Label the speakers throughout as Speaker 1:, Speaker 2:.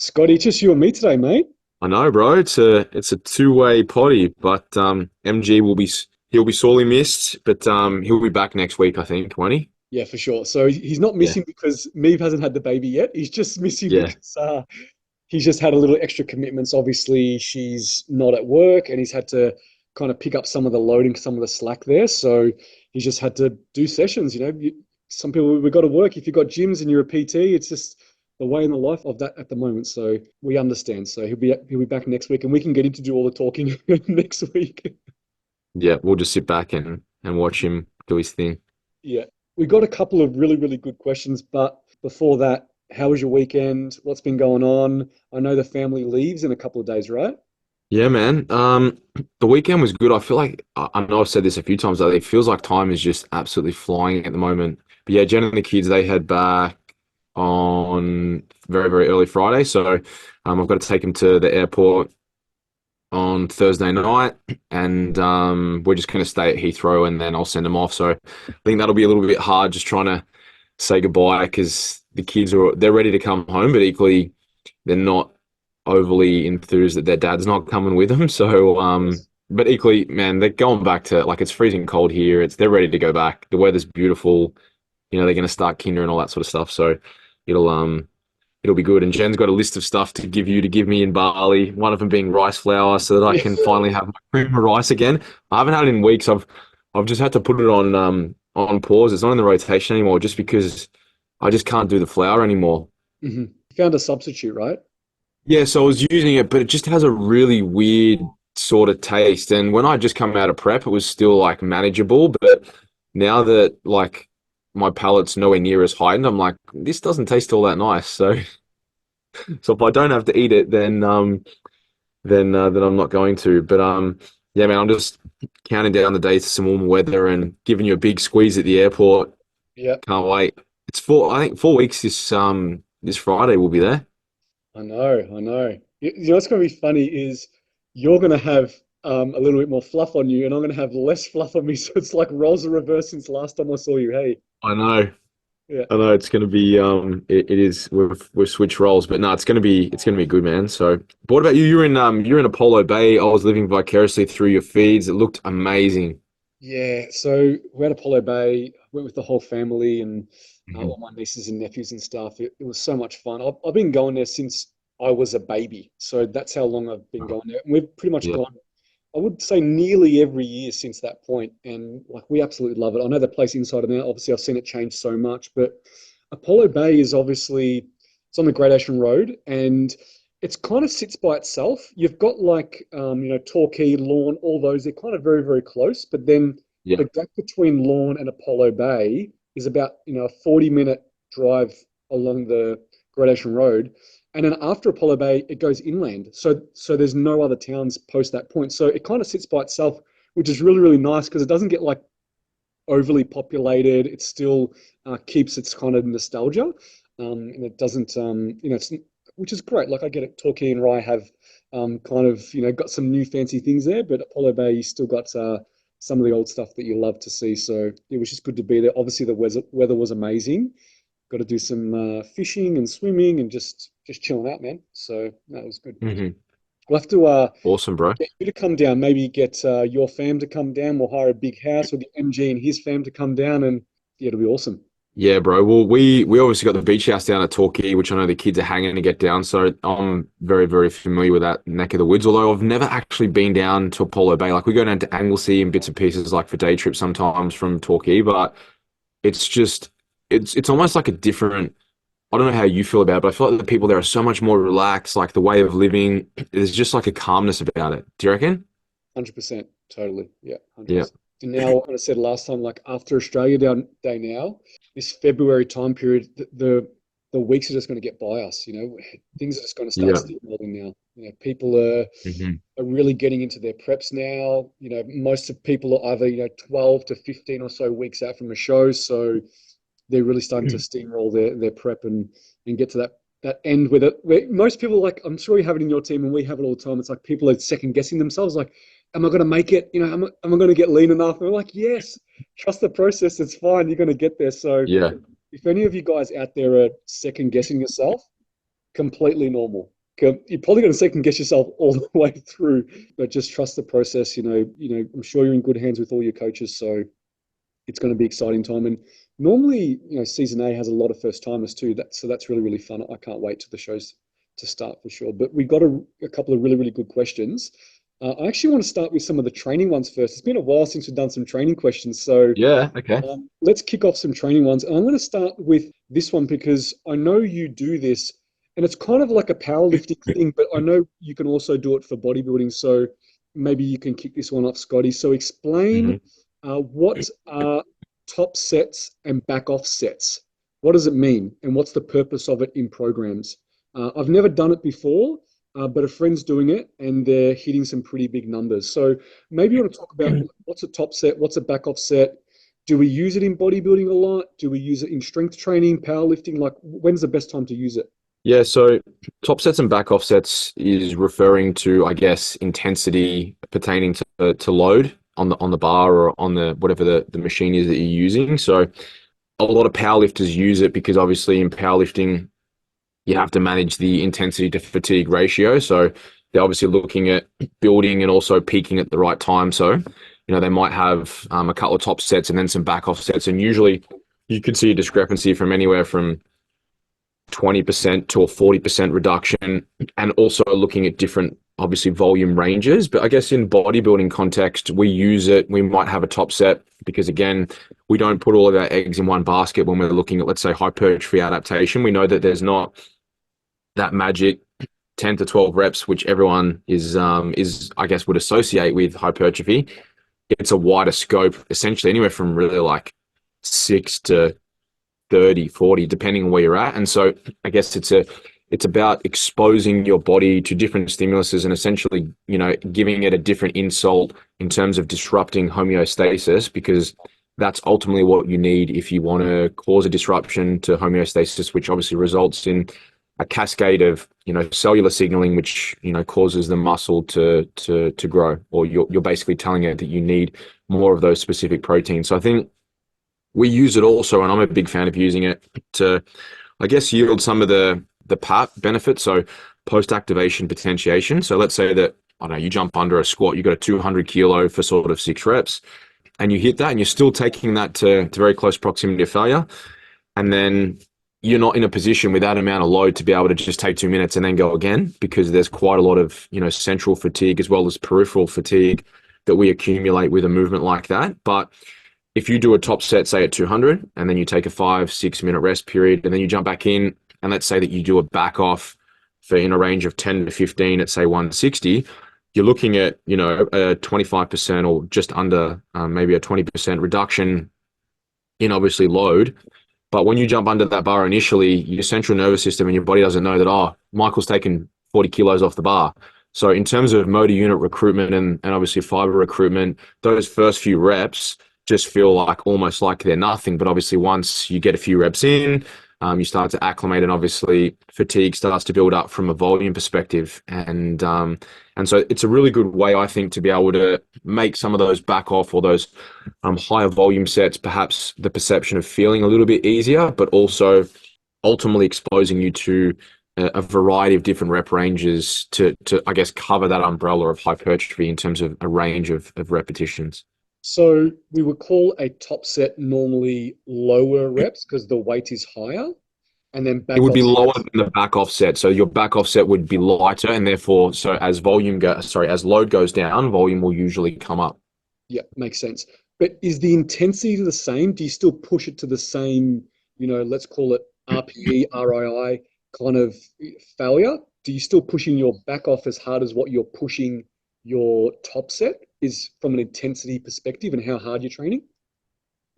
Speaker 1: Scotty, just you and me today, mate.
Speaker 2: I know, bro. It's a two-way potty, but MG he'll be sorely missed, but he'll be back next week, I think, won't he?
Speaker 1: Yeah, for sure. So he's not
Speaker 2: Yeah,
Speaker 1: missing because Meave hasn't had the baby yet. He's just missing
Speaker 2: yeah,
Speaker 1: because he's just had a little extra commitments. Obviously, she's not at work, and he's had to kind of pick up some of the loading, some of the slack there. So he's just had to do sessions. Some people we've got to work. If you've got gyms and you're a PT, it's just the way in the life of that at the moment. So we understand. So he'll be back next week, and we can get him to do all the talking next week.
Speaker 2: yeah. We'll just sit back and watch him do his thing.
Speaker 1: Yeah, we got a couple of really, really good questions, but before that, how was your weekend? What's been going on? I know the family leaves in a couple of days, right?
Speaker 2: Yeah, man. The weekend was good. I feel like I know I've said this a few times, though. It feels like time is just absolutely flying at the moment. But yeah, Jen and the kids they head back on very, very early Friday, so I've got to take them to the airport on Thursday night, and we're just going to stay at Heathrow, and then I'll send them off. So I think that'll be a little bit hard, just trying to say goodbye because the kids they're ready to come home, but equally they're not overly enthused that their dad's not coming with them. So
Speaker 1: Yes.
Speaker 2: but equally, man, they're going back to like it's freezing cold here. They're ready to go back. The weather's beautiful. They're going to start kinder and all that sort of stuff. So it'll um it'll be good. And Jen's got a list of stuff to give you to give me in Bali. One of them being rice flour, so that I
Speaker 1: Yeah.
Speaker 2: can finally have my cream of rice again. I haven't had it in weeks. I've just had to put it on pause. It's not in the rotation anymore, just because I just can't do the flour anymore.
Speaker 1: Hmm. Found a substitute, right?
Speaker 2: Yeah, so I was using it, but it just has a really weird sort of taste. And when I just come out of prep, it was still like manageable. But now that like my palate's nowhere near as heightened, I'm like, this doesn't taste all that nice. So if I don't have to eat it, then I'm not going to. But yeah, man, I'm just counting down the days to some warmer weather and giving you a big squeeze at the airport.
Speaker 1: Yeah,
Speaker 2: Can't wait. I think 4 weeks this Friday we'll be there.
Speaker 1: I know, I know. You know what's going to be funny is you're going to have a little bit more fluff on you, and I'm going to have less fluff on me. So it's like roles are reversed since last time I saw you. Hey,
Speaker 2: I know.
Speaker 1: yeah.
Speaker 2: I know it's going to be it is we've switched roles, but no, it's going to be good, man. So, but what about you? You're in Apollo Bay. I was living vicariously through your feeds. It looked amazing.
Speaker 1: Yeah, so we're at Apollo Bay, went with the whole family and
Speaker 2: Mhm.
Speaker 1: all my nieces and nephews and stuff. It was so much fun. I've been going there since I was a baby. So that's how long I've been going there. And we've pretty much
Speaker 2: Yeah,
Speaker 1: gone, I would say nearly every year since that point. And like we absolutely love it. I know the place inside and out. Obviously, I've seen it change so much, but Apollo Bay is obviously it's on the Great Ocean Road and it's kind of sits by itself. You've got like Torquay, Lawn, all those. They're kind of very, very close. But then
Speaker 2: yeah,
Speaker 1: the gap between Lawn and Apollo Bay is about a 40-minute drive along the Great Ocean Road. And then after Apollo Bay, it goes inland. So there's no other towns post that point. So it kind of sits by itself, which is really, really nice because it doesn't get like overly populated. It still keeps its kind of nostalgia, and it doesn't, which is great. Like I get it, Torquay and Rye have kind of got some new fancy things there, but Apollo Bay you still got some of the old stuff that you love to see. So it was just good to be there. Obviously the weather was amazing. Got to do some fishing and swimming and just chilling out, man. So that was good.
Speaker 2: hmm
Speaker 1: We'll have to
Speaker 2: awesome, bro.
Speaker 1: get you to come down. Maybe get your fam to come down. We'll hire a big house. We'll get MG and his fam to come down, and yeah, it'll be awesome.
Speaker 2: Yeah, bro. Well, we obviously got the beach house down at Torquay, which I know the kids are hanging to get down. So I'm very, very familiar with that neck of the woods. Although I've never actually been down to Apollo Bay. Like we go down to Anglesey and bits and pieces, like for day trips sometimes from Torquay. But it's just it's almost like a different. I don't know how you feel about it, but I feel like the people there are so much more relaxed. Like the way of living, there's just like a calmness about it. Do you reckon?
Speaker 1: 100%, totally. Yeah,
Speaker 2: Yeah.
Speaker 1: 100%. And now, what I said last time, like after Australia Day now, this February time period, the weeks are just going to get by us. Things are just going to start
Speaker 2: Yeah.
Speaker 1: steamrolling now. People
Speaker 2: hmm
Speaker 1: are really getting into their preps now. Most of people are either 12 to 15 or so weeks out from a show, so they're really starting to steamroll their prep and get to that end with it. Where most people like, I'm sure you have it in your team, and we have it all the time. It's like people are second guessing themselves, like, am I going to make it? Am I going to get lean enough? And we're like, yes, trust the process. It's fine. You're going to get there. So
Speaker 2: Yeah.
Speaker 1: if any of you guys out there are second guessing yourself, completely normal. You're probably going to second guess yourself all the way through, but just trust the process. I'm sure you're in good hands with all your coaches, so it's going to be exciting time. And normally, season A has a lot of first timers too. So that's really, really fun. I can't wait till the shows to start for sure. But we got a couple of really, really good questions. I actually want to start with some of the training ones first. It's been a while since we've done some training questions. So
Speaker 2: Yeah, okay.
Speaker 1: let's kick off some training ones. And I'm going to start with this one because I know you do this and it's kind of like a powerlifting thing, but I know you can also do it for bodybuilding. So maybe you can kick this one off, Scotty. So explain what are top sets and back off sets? What does it mean? And what's the purpose of it in programs? I've never done it before, but a friend's doing it and they're hitting some pretty big numbers. So maybe you want to talk about what's a top set, what's a back off set? Do we use it in bodybuilding a lot? Do we use it in strength training, powerlifting? Like, when's the best time to use it?
Speaker 2: Yeah, so top sets and back off sets is referring to, I guess, intensity pertaining to load on the bar or on the whatever the machine is that you're using. So a lot of powerlifters use it because obviously in powerlifting you have to manage the intensity to fatigue ratio. So they're obviously looking at building and also peaking at the right time. So, they might have a couple of top sets and then some back off sets. And usually you could see a discrepancy from anywhere from 20% to a 40% reduction, and also looking at different, obviously, volume ranges. But I guess in bodybuilding context, we use it. We might have a top set because, again, we don't put all of our eggs in one basket when we're looking at, let's say, hypertrophy adaptation. We know that there's not that magic 10 to 12 reps, which everyone is, I guess, would associate with hypertrophy. It's a wider scope, essentially anywhere from really like 6 to 30, 40, depending on where you're at. And so I guess it's about exposing your body to different stimuluses and essentially, giving it a different insult in terms of disrupting homeostasis, because that's ultimately what you need if you want to cause a disruption to homeostasis, which obviously results in a cascade of, cellular signaling, which, causes the muscle to grow, or you're basically telling it that you need more of those specific proteins. So I think we use it also, and I'm a big fan of using it to, I guess, yield some of the PAT benefits. So post-activation potentiation. So let's say that, I don't know, you jump under a squat, you got a 200 kilo for sort of 6 reps, and you hit that, and you're still taking that to very close proximity to failure. And then you're not in a position with that amount of load to be able to just take 2 minutes and then go again, because there's quite a lot of, central fatigue as well as peripheral fatigue that we accumulate with a movement like that. But if you do a top set, say at 200, and then you take a 5-6 minute rest period, and then you jump back in, and let's say that you do a back off for in a range of 10 to 15 at say 160, you're looking at, a 25% or just under maybe a 20% reduction in obviously load. But when you jump under that bar initially, your central nervous system and your body doesn't know that, oh, Michael's taken 40 kilos off the bar. So in terms of motor unit recruitment and obviously fiber recruitment, those first few reps just feel like almost like they're nothing. But obviously once you get a few reps in, you start to acclimate, and obviously fatigue starts to build up from a volume perspective. And so it's a really good way, I think, to be able to make some of those back off or those higher volume sets, perhaps the perception of feeling a little bit easier, but also ultimately exposing you to a variety of different rep ranges to I guess, cover that umbrella of hypertrophy in terms of a range of repetitions.
Speaker 1: So we would call a top set normally lower reps because the weight is higher, and then
Speaker 2: It
Speaker 1: back
Speaker 2: would
Speaker 1: off
Speaker 2: be lower
Speaker 1: sets.
Speaker 2: than the back offset. So your back offset would be lighter, and therefore, so as as load goes down, volume will usually come up.
Speaker 1: Yeah, makes sense. But is the intensity the same? Do you still push it to the same, let's call it RPE, RII kind of failure? Do you still pushing your back off as hard as what you're pushing your top set is from an intensity perspective and how hard you're training?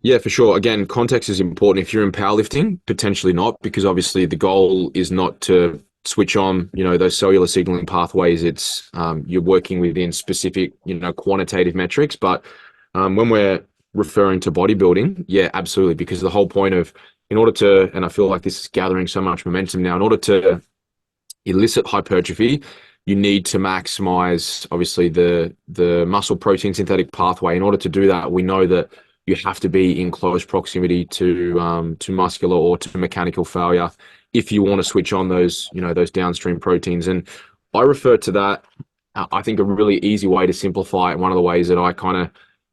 Speaker 2: Yeah, for sure. Again, context is important. If you're in powerlifting, potentially not, because obviously the goal is not to switch on, those cellular signaling pathways. It's you're working within specific, quantitative metrics. But when we're referring to bodybuilding, yeah, absolutely, because the whole point of, in order to, and I feel like this is gathering so much momentum now, in order to elicit hypertrophy, you need to maximize obviously the muscle protein synthetic pathway. In order to do that, we know that you have to be in close proximity to muscular or to mechanical failure. if you want to switch on those, those downstream proteins. And I refer to that, I think a really easy way to simplify it, one of the ways that I kind of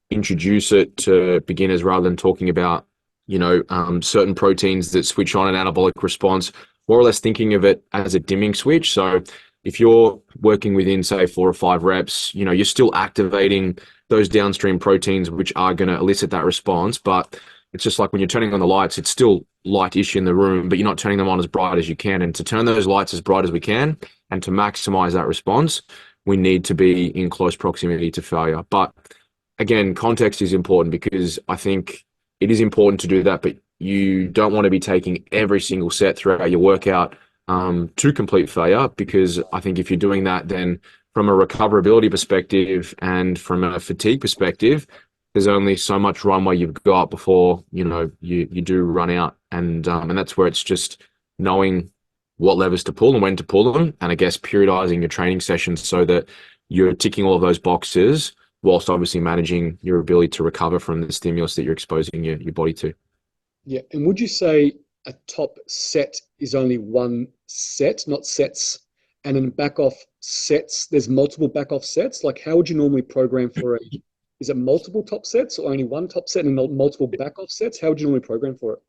Speaker 2: introduce it to beginners rather than talking about, certain proteins that switch on an anabolic response, more or less thinking of it as a dimming switch. So if you're working within, say, 4 or 5 reps, you're still activating those downstream proteins, which are going to elicit that response. But it's just like when you're turning on the lights, it's still light-ish in the room, but you're not turning them on as bright as you can. And to turn those lights as bright as we can and to maximize that response, we need to be in close proximity to failure. But again, context is important, because I think it is important to do that, but you don't want to be taking every single set throughout your workout to complete failure, because I think if you're doing that, then from a recoverability perspective and from a fatigue perspective, there's only so much runway you've got before you do run out, and that's where it's just knowing what levers to pull and when to pull them, and I guess periodizing your training sessions so that you're ticking all of those boxes whilst obviously managing your ability to recover from the stimulus that you're exposing your body to.
Speaker 1: Yeah, and would you say a top set is only one set, not sets, and in back off sets, there's multiple back off sets? Like, how would you normally program for is it multiple top sets or only one top set and multiple back off sets? How would you normally program for it?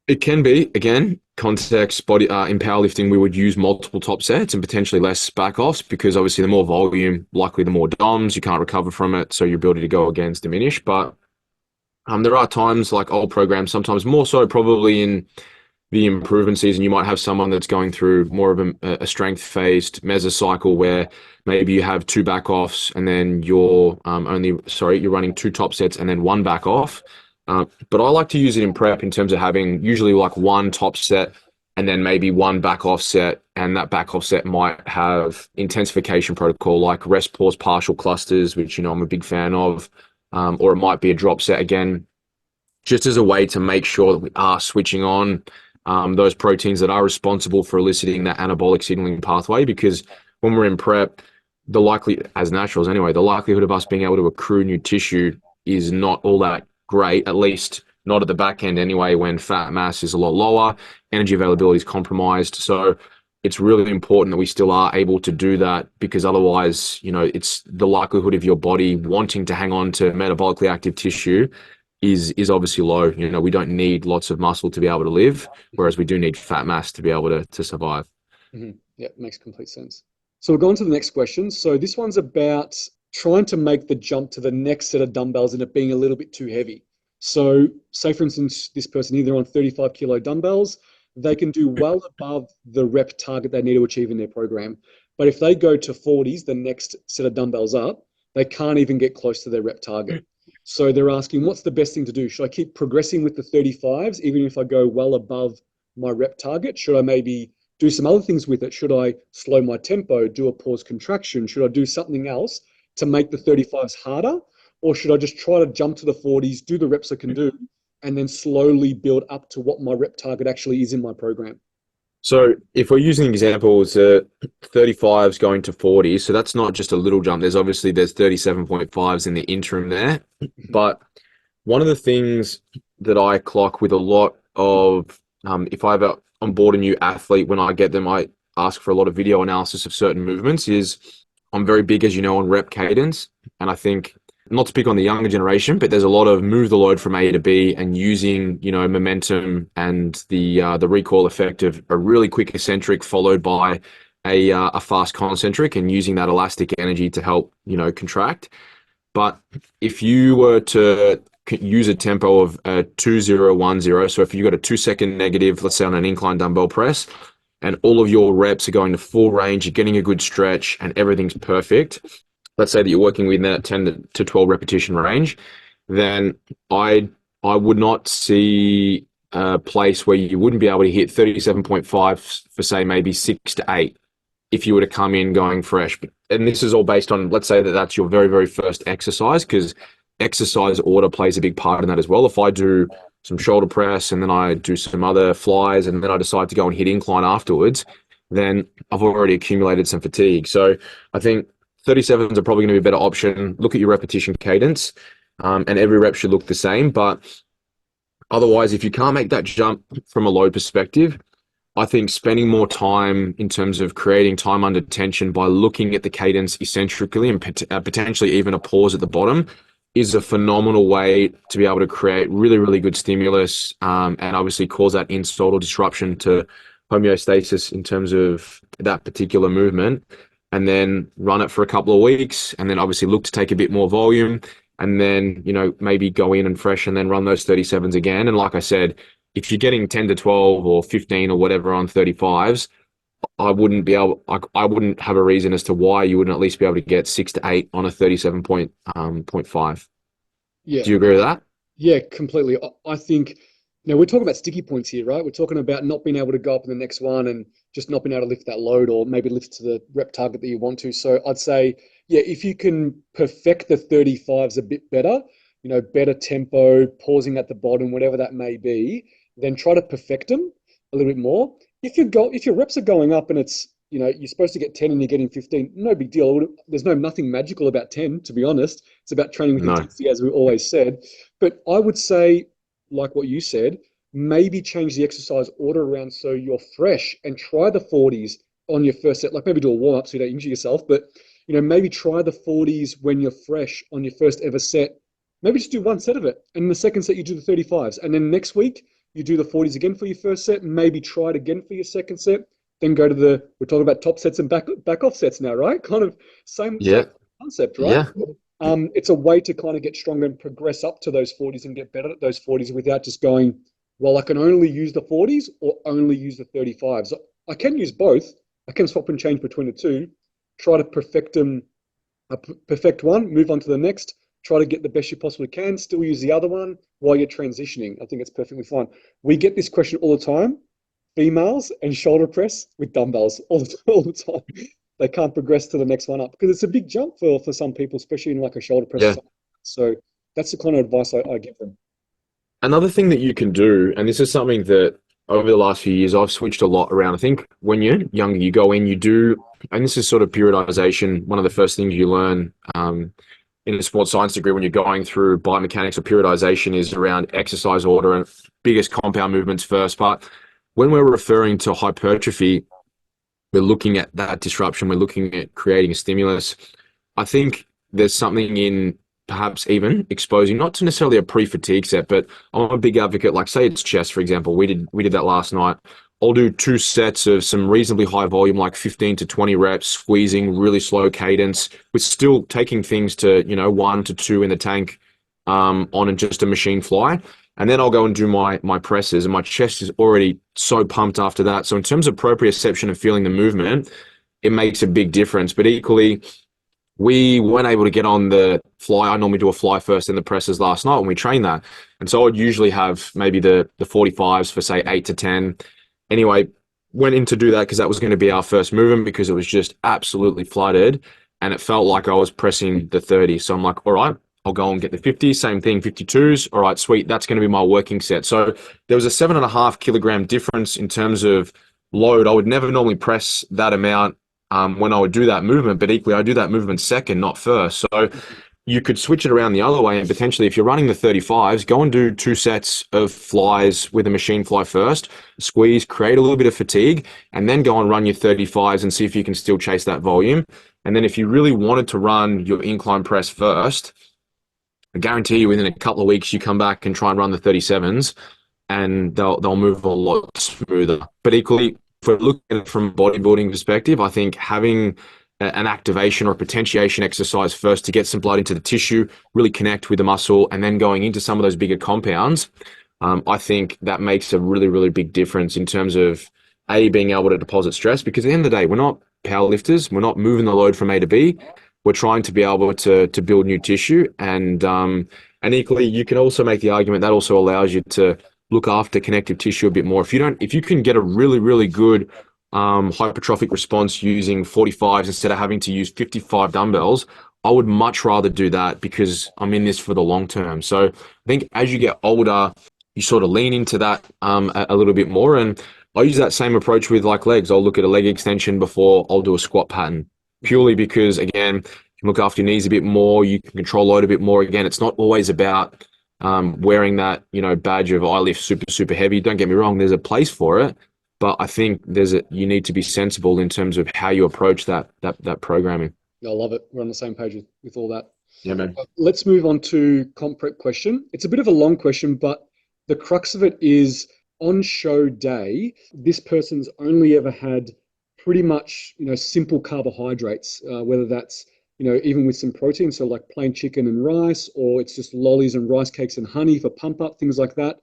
Speaker 2: It can be, again, context, body in powerlifting, we would use multiple top sets and potentially less back offs, because obviously the more volume, likely the more DOMs, you can't recover from it, so your ability to go again's diminished. But there are times, like old programs, sometimes more so probably in the improvement season, you might have someone that's going through more of a strength-phased mesocycle where maybe you have 2 back offs and then you're you're running 2 top sets and then 1 back off. But I like to use it in prep in terms of having usually like 1 top set and then maybe 1 back off set, and that back off set might have intensification protocol like rest pause partial clusters, which I'm a big fan of, or it might be a drop set again, just as a way to make sure that we are switching on those proteins that are responsible for eliciting that anabolic signaling pathway. Because when we're in prep, as naturals anyway, the likelihood of us being able to accrue new tissue is not all that great, at least not at the back end anyway, when fat mass is a lot lower, energy availability is compromised. So it's really important that we still are able to do that, because otherwise, it's the likelihood of your body wanting to hang on to metabolically active tissue is obviously low. We don't need lots of muscle to be able to live, whereas we do need fat mass to be able to survive.
Speaker 1: Mm-hmm. Yeah, makes complete sense. So we'll go on to the next question. So this one's about trying to make the jump to the next set of dumbbells and it being a little bit too heavy. So say, for instance, this person either on 35 kilo dumbbells, they can do well above the rep target they need to achieve in their program. But if they go to 40s, the next set of dumbbells up, they can't even get close to their rep target. So they're asking, what's the best thing to do? Should I keep progressing with the 35s, even if I go well above my rep target? Should I maybe do some other things with it? Should I slow my tempo, do a pause contraction? Should I do something else to make the 35s harder? Or should I just try to jump to the 40s, do the reps I can do, and then slowly build up to what my rep target actually is in my program?
Speaker 2: So if we're using examples, 35s going to 40, so that's not just a little jump. There's 37.5s in the interim there. But one of the things that I clock with a lot of, if I ever onboard a new athlete, when I get them, I ask for a lot of video analysis of certain movements, is I'm very big, as you know, on rep cadence. And I think, not to pick on the younger generation, but there's a lot of move the load from A to B and using, momentum and the recoil effect of a really quick eccentric followed by a fast concentric, and using that elastic energy to help, contract. But if you were to use a tempo of 2010, so if you got a 2-second negative, let's say on an incline dumbbell press, and all of your reps are going to full range, you're getting a good stretch and everything's perfect, let's say that you're working within that 10 to 12 repetition range, then I would not see a place where you wouldn't be able to hit 37.5 for, say, maybe 6 to 8 if you were to come in going fresh. And this is all based on, let's say that that's your very, very first exercise, because exercise order plays a big part in that as well. If I do some shoulder press and then I do some other flies and then I decide to go and hit incline afterwards, then I've already accumulated some fatigue. So I think 37s are probably going to be a better option. Look at your repetition cadence, and every rep should look the same. But otherwise, if you can't make that jump from a load perspective, I think spending more time in terms of creating time under tension by looking at the cadence eccentrically and potentially even a pause at the bottom is a phenomenal way to be able to create really, really good stimulus, and obviously cause that insult or disruption to homeostasis in terms of that particular movement. And then run it for a couple of weeks, and then obviously look to take a bit more volume, and then, maybe go in and fresh and then run those 37s again. And like I said, if you're getting 10 to 12 or 15 or whatever on 35s, I wouldn't have a reason as to why you wouldn't at least be able to get 6 to 8 on a 37.5.
Speaker 1: Yeah.
Speaker 2: Do you agree with that?
Speaker 1: Yeah, completely. I think, we're talking about sticky points here, right? We're talking about not being able to go up in the next one and just not being able to lift that load or maybe lift to the rep target that you want to. So I'd say, yeah, if you can perfect the 35s a bit better, better tempo, pausing at the bottom, whatever that may be, then try to perfect them a little bit more. If your reps are going up and it's, you're supposed to get 10 and you're getting 15, no big deal. There's nothing magical about 10, to be honest. It's about training with
Speaker 2: No.
Speaker 1: intensity, as we always said. But I would say, like what you said, maybe change the exercise order around so you're fresh and try the 40s on your first set. Like maybe do a warm up so you don't injure yourself, but maybe try the 40s when you're fresh on your first ever set. Maybe just do one set of it, and in the second set you do the 35s, and then next week you do the 40s again for your first set. Maybe try it again for your second set. Then go to we're talking about top sets and back off sets now, right? Kind of same
Speaker 2: Yeah.
Speaker 1: concept, right?
Speaker 2: Yeah.
Speaker 1: It's a way to kind of get stronger and progress up to those 40s and get better at those 40s without just going, well, I can only use the 40s or only use the 35s. I can use both. I can swap and change between the two. Try to perfect them, perfect one, move on to the next. Try to get the best you possibly can. Still use the other one while you're transitioning. I think it's perfectly fine. We get this question all the time. Females and shoulder press with dumbbells all the time. They can't progress to the next one up because it's a big jump for some people, especially in like a shoulder press.
Speaker 2: Yeah.
Speaker 1: So that's the kind of advice I give them.
Speaker 2: Another thing that you can do, and this is something that over the last few years I've switched a lot around. I think when you're younger, you go in, you do, and this is sort of periodization. One of the first things you learn in a sports science degree when you're going through biomechanics or periodization is around exercise order and biggest compound movements first. But when we're referring to hypertrophy, we're looking at that disruption. We're looking at creating a stimulus. I think there's something in perhaps even exposing not to necessarily a pre-fatigue set, but I'm a big advocate. Like say it's chest, for example. We did that last night. I'll do 2 sets of some reasonably high volume, like 15 to 20 reps, squeezing, really slow cadence, with still taking things to 1 to 2 in the tank on just a machine fly. And then I'll go and do my presses, and my chest is already so pumped after that. So in terms of proprioception and feeling the movement, it makes a big difference. But equally, we weren't able to get on the fly. I normally do a fly first and the presses last night when we train that. And so I'd usually have maybe the 45s for say 8 to 10. Anyway, went in to do that because that was going to be our first movement because it was just absolutely flooded and it felt like I was pressing the 30. So I'm like, all right, I'll go and get the 50s, same thing, 52s. All right, sweet. That's going to be my working set. So there was a 7.5 kilogram difference in terms of load. I would never normally press that amount when I would do that movement, but equally I do that movement second, not first. So you could switch it around the other way and potentially if you're running the 35s, go and do 2 sets of flies with a machine fly first, squeeze, create a little bit of fatigue, and then go and run your 35s and see if you can still chase that volume. And then if you really wanted to run your incline press first, I guarantee you within a couple of weeks, you come back and try and run the 37s and they'll move a lot smoother. But equally, if we're looking at it from a bodybuilding perspective, I think having an activation or a potentiation exercise first to get some blood into the tissue, really connect with the muscle, and then going into some of those bigger compounds, I think that makes a really, really big difference in terms of being able to deposit stress. Because at the end of the day, we're not powerlifters. We're not moving the load from A to B. We're trying to be able to build new tissue. And equally, you can also make the argument that also allows you to look after connective tissue a bit more. If you can get a really, really good hypertrophic response using 45s instead of having to use 55 dumbbells, I would much rather do that because I'm in this for the long term. So I think as you get older, you sort of lean into that a little bit more. And I use that same approach with like legs. I'll look at a leg extension before I'll do a squat pattern, purely because, again, you can look after your knees a bit more, you can control load a bit more. Again, it's not always about wearing that badge of I lift super, super heavy. Don't get me wrong, there's a place for it. But I think you need to be sensible in terms of how you approach that programming.
Speaker 1: I love it. We're on the same page with all that.
Speaker 2: Yeah, man.
Speaker 1: Let's move on to comp prep question. It's a bit of a long question, but the crux of it is on show day, this person's only ever had pretty much, simple carbohydrates, whether that's, even with some protein, so like plain chicken and rice, or it's just lollies and rice cakes and honey for pump up, things like that.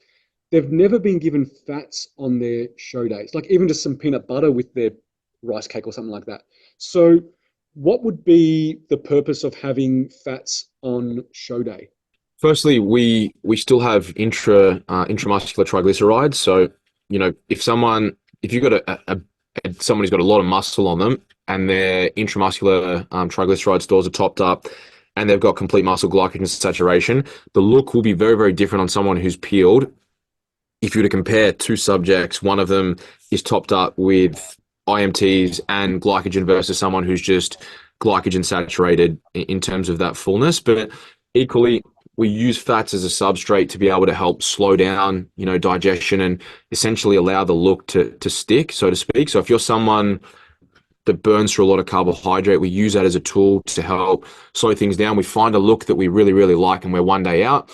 Speaker 1: They've never been given fats on their show days, like even just some peanut butter with their rice cake or something like that. So, what would be the purpose of having fats on show day?
Speaker 2: Firstly, we still have intramuscular triglycerides. So, if you've got someone who's got a lot of muscle on them and their intramuscular triglyceride stores are topped up and they've got complete muscle glycogen saturation, the look will be very, very different on someone who's peeled. If you were to compare two subjects, one of them is topped up with IMTs and glycogen versus someone who's just glycogen saturated in terms of that fullness. But equally, we use fats as a substrate to be able to help slow down, digestion and essentially allow the look to stick, so to speak. So if you're someone that burns through a lot of carbohydrate, we use that as a tool to help slow things down. We find a look that we really, really like and we're one day out.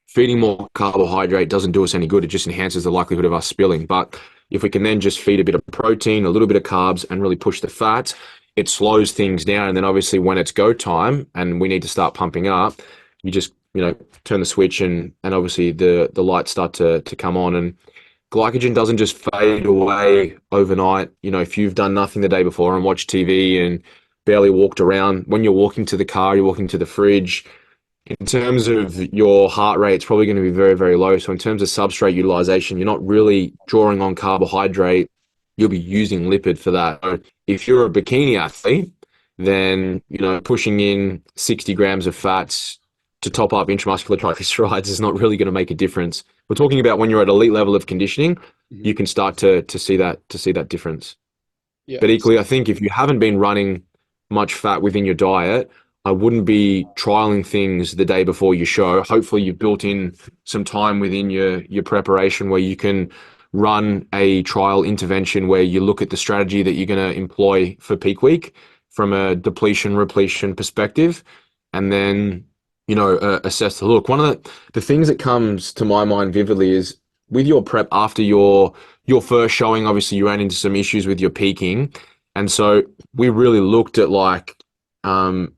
Speaker 2: Feeding more carbohydrate doesn't do us any good. It just enhances the likelihood of us spilling. But if we can then just feed a bit of protein, a little bit of carbs, and really push the fats, it slows things down. And then obviously when it's go time and we need to start pumping up, you just, turn the switch and obviously the lights start to come on. And glycogen doesn't just fade away overnight. If you've done nothing the day before and watched TV and barely walked around, when you're walking to the car, you're walking to the fridge, in terms of your heart rate, it's probably going to be very, very low. So in terms of substrate utilization, you're not really drawing on carbohydrate. You'll be using lipid for that. So if you're a bikini athlete, then, pushing in 60 grams of fats to top up intramuscular triglycerides is not really going to make a difference. We're talking about when you're at elite level of conditioning, you can start to see that difference.
Speaker 1: Yeah.
Speaker 2: But equally, I think if you haven't been running much fat within your diet, I wouldn't be trialing things the day before your show. Hopefully you've built in some time within your preparation where you can run a trial intervention where you look at the strategy that you're going to employ for peak week from a depletion repletion perspective, and then assess the look. One of the things that comes to my mind vividly is with your prep after your first showing, obviously you ran into some issues with your peaking. And so we really looked at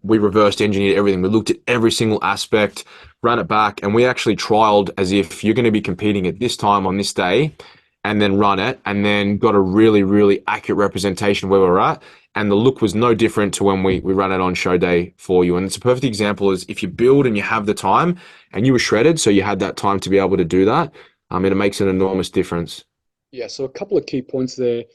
Speaker 2: we reversed engineered everything. We looked at every single aspect, ran it back, and we actually trialed as if you're going to be competing at this time on this day, and then run it, and then got a really, really accurate representation of where we're at. And the look was no different to when we ran it on show day for you. And it's a perfect example is if you build and you have the time and you were shredded, so you had that time to be able to do that, it makes an enormous difference.
Speaker 1: Yeah, so a couple of key points there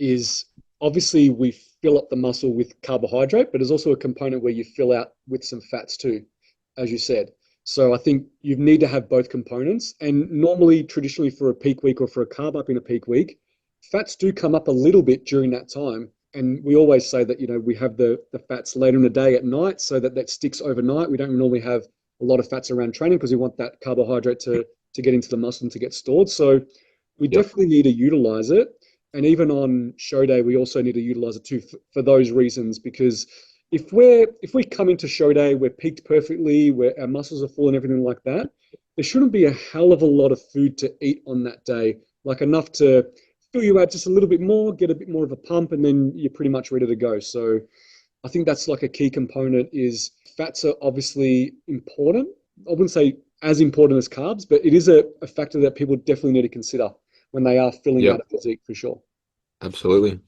Speaker 1: is obviously we fill up the muscle with carbohydrate, but there's also a component where you fill out with some fats too, as you said. So I think you need to have both components. And normally, traditionally for a peak week or for a carb up in a peak week, fats do come up a little bit during that time. And we always say that, we have the fats later in the day at night so that sticks overnight. We don't normally have a lot of fats around training because we want that carbohydrate to get into the muscle and to get stored. So we definitely need to utilize it. And even on show day, we also need to utilize it too for those reasons, because if we come into show day, we're peaked perfectly, where our muscles are full and everything like that, there shouldn't be a hell of a lot of food to eat on that day, like enough to fill you out just a little bit more, get a bit more of a pump, and then you're pretty much ready to go. So I think that's like a key component is fats are obviously important. I wouldn't say as important as carbs, but it is a factor that people definitely need to consider when they are filling out a physique for sure.
Speaker 2: Absolutely.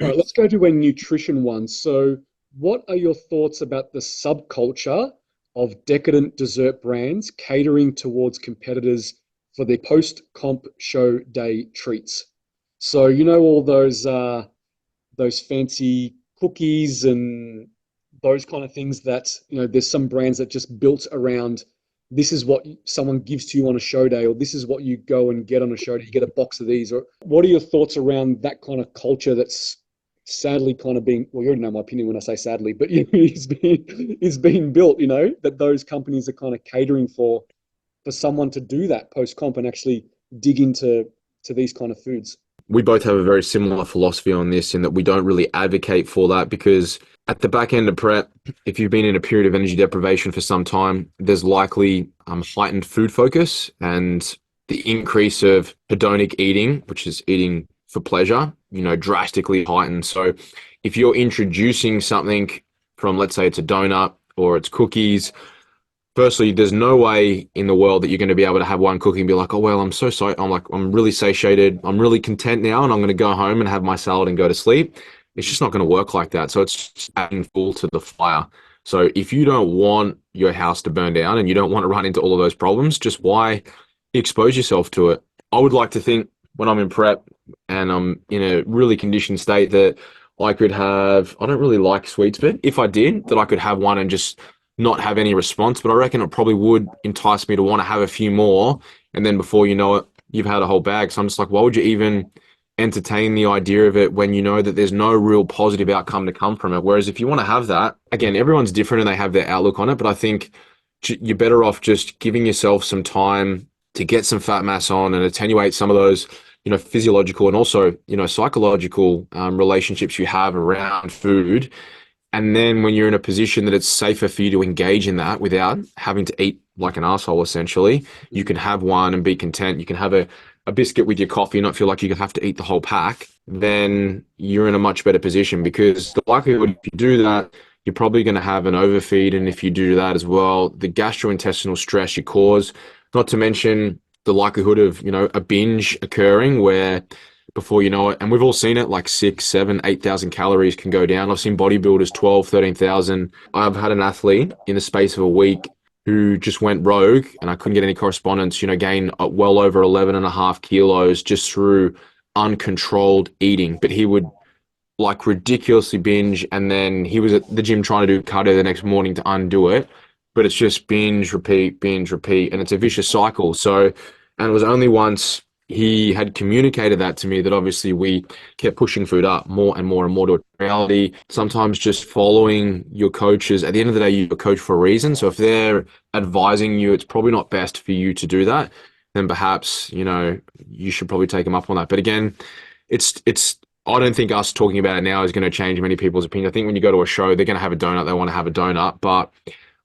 Speaker 1: All right, let's go to a nutrition one. So what are your thoughts about the subculture of decadent dessert brands catering towards competitors for their post-comp show day treats? So all those fancy cookies and those kind of things that, there's some brands that just built around this is what someone gives to you on a show day, or this is what you go and get on a show day. You get a box of these. Or what are your thoughts around that kind of culture that's sadly kind of being, well, you already know my opinion when I say sadly, but it's being built, that those companies are kind of catering for someone to do that post-comp and actually dig into these kind of foods.
Speaker 2: we both have a very similar philosophy on this in that we don't really advocate for that because at the back end of prep, if you've been in a period of energy deprivation for some time, there's likely heightened food focus and the increase of hedonic eating, which is eating for pleasure, drastically heightened. So if you're introducing something from, let's say it's a donut or it's cookies, firstly, there's no way in the world that you're going to be able to have one cookie and be like, oh, well, I'm so sorry. I'm really satiated. I'm really content now. And I'm going to go home and have my salad and go to sleep. It's just not going to work like that. So it's just adding fuel to the fire. So if you don't want your house to burn down and you don't want to run into all of those problems, just why expose yourself to it? I would like to think when I'm in prep and I'm in a really conditioned state that I could have, I don't really like sweets, but if I did, that I could have one and just not have any response. But I reckon it probably would entice me to want to have a few more. And then before you know it, you've had a whole bag. So I'm just like, why would you even entertain the idea of it when you know that there's no real positive outcome to come from it? Whereas if you want to have that, again, everyone's different and they have their outlook on it. But I think you're better off just giving yourself some time to get some fat mass on and attenuate some of those, physiological and also, psychological relationships you have around food. And then when you're in a position that it's safer for you to engage in that without having to eat like an asshole, essentially, you can have one and be content. You can have a biscuit with your coffee and not feel like you have to eat the whole pack. Then you're in a much better position because the likelihood if you do that, you're probably going to have an overfeed. And if you do that as well, the gastrointestinal stress you cause, not to mention the likelihood of, a binge occurring where before you know it, and we've all seen it, like 6, 7, 8,000 calories can go down. I've seen bodybuilders 12, 13,000. I've had an athlete in the space of a week who just went rogue and I couldn't get any correspondence, gain well over 11.5 kilos just through uncontrolled eating. But he would like ridiculously binge and then he was at the gym trying to do cardio the next morning to undo it. But it's just binge, repeat, and it's a vicious cycle. So, and it was only once he had communicated that to me that obviously we kept pushing food up more and more and more to reality. Sometimes just following your coaches. At the end of the day, you're a coach for a reason. So if they're advising you, it's probably not best for you to do that. Then perhaps, you should probably take them up on that. But again, it's, I don't think us talking about it now is going to change many people's opinion. I think when you go to a show, they're going to have a donut. They want to have a donut. But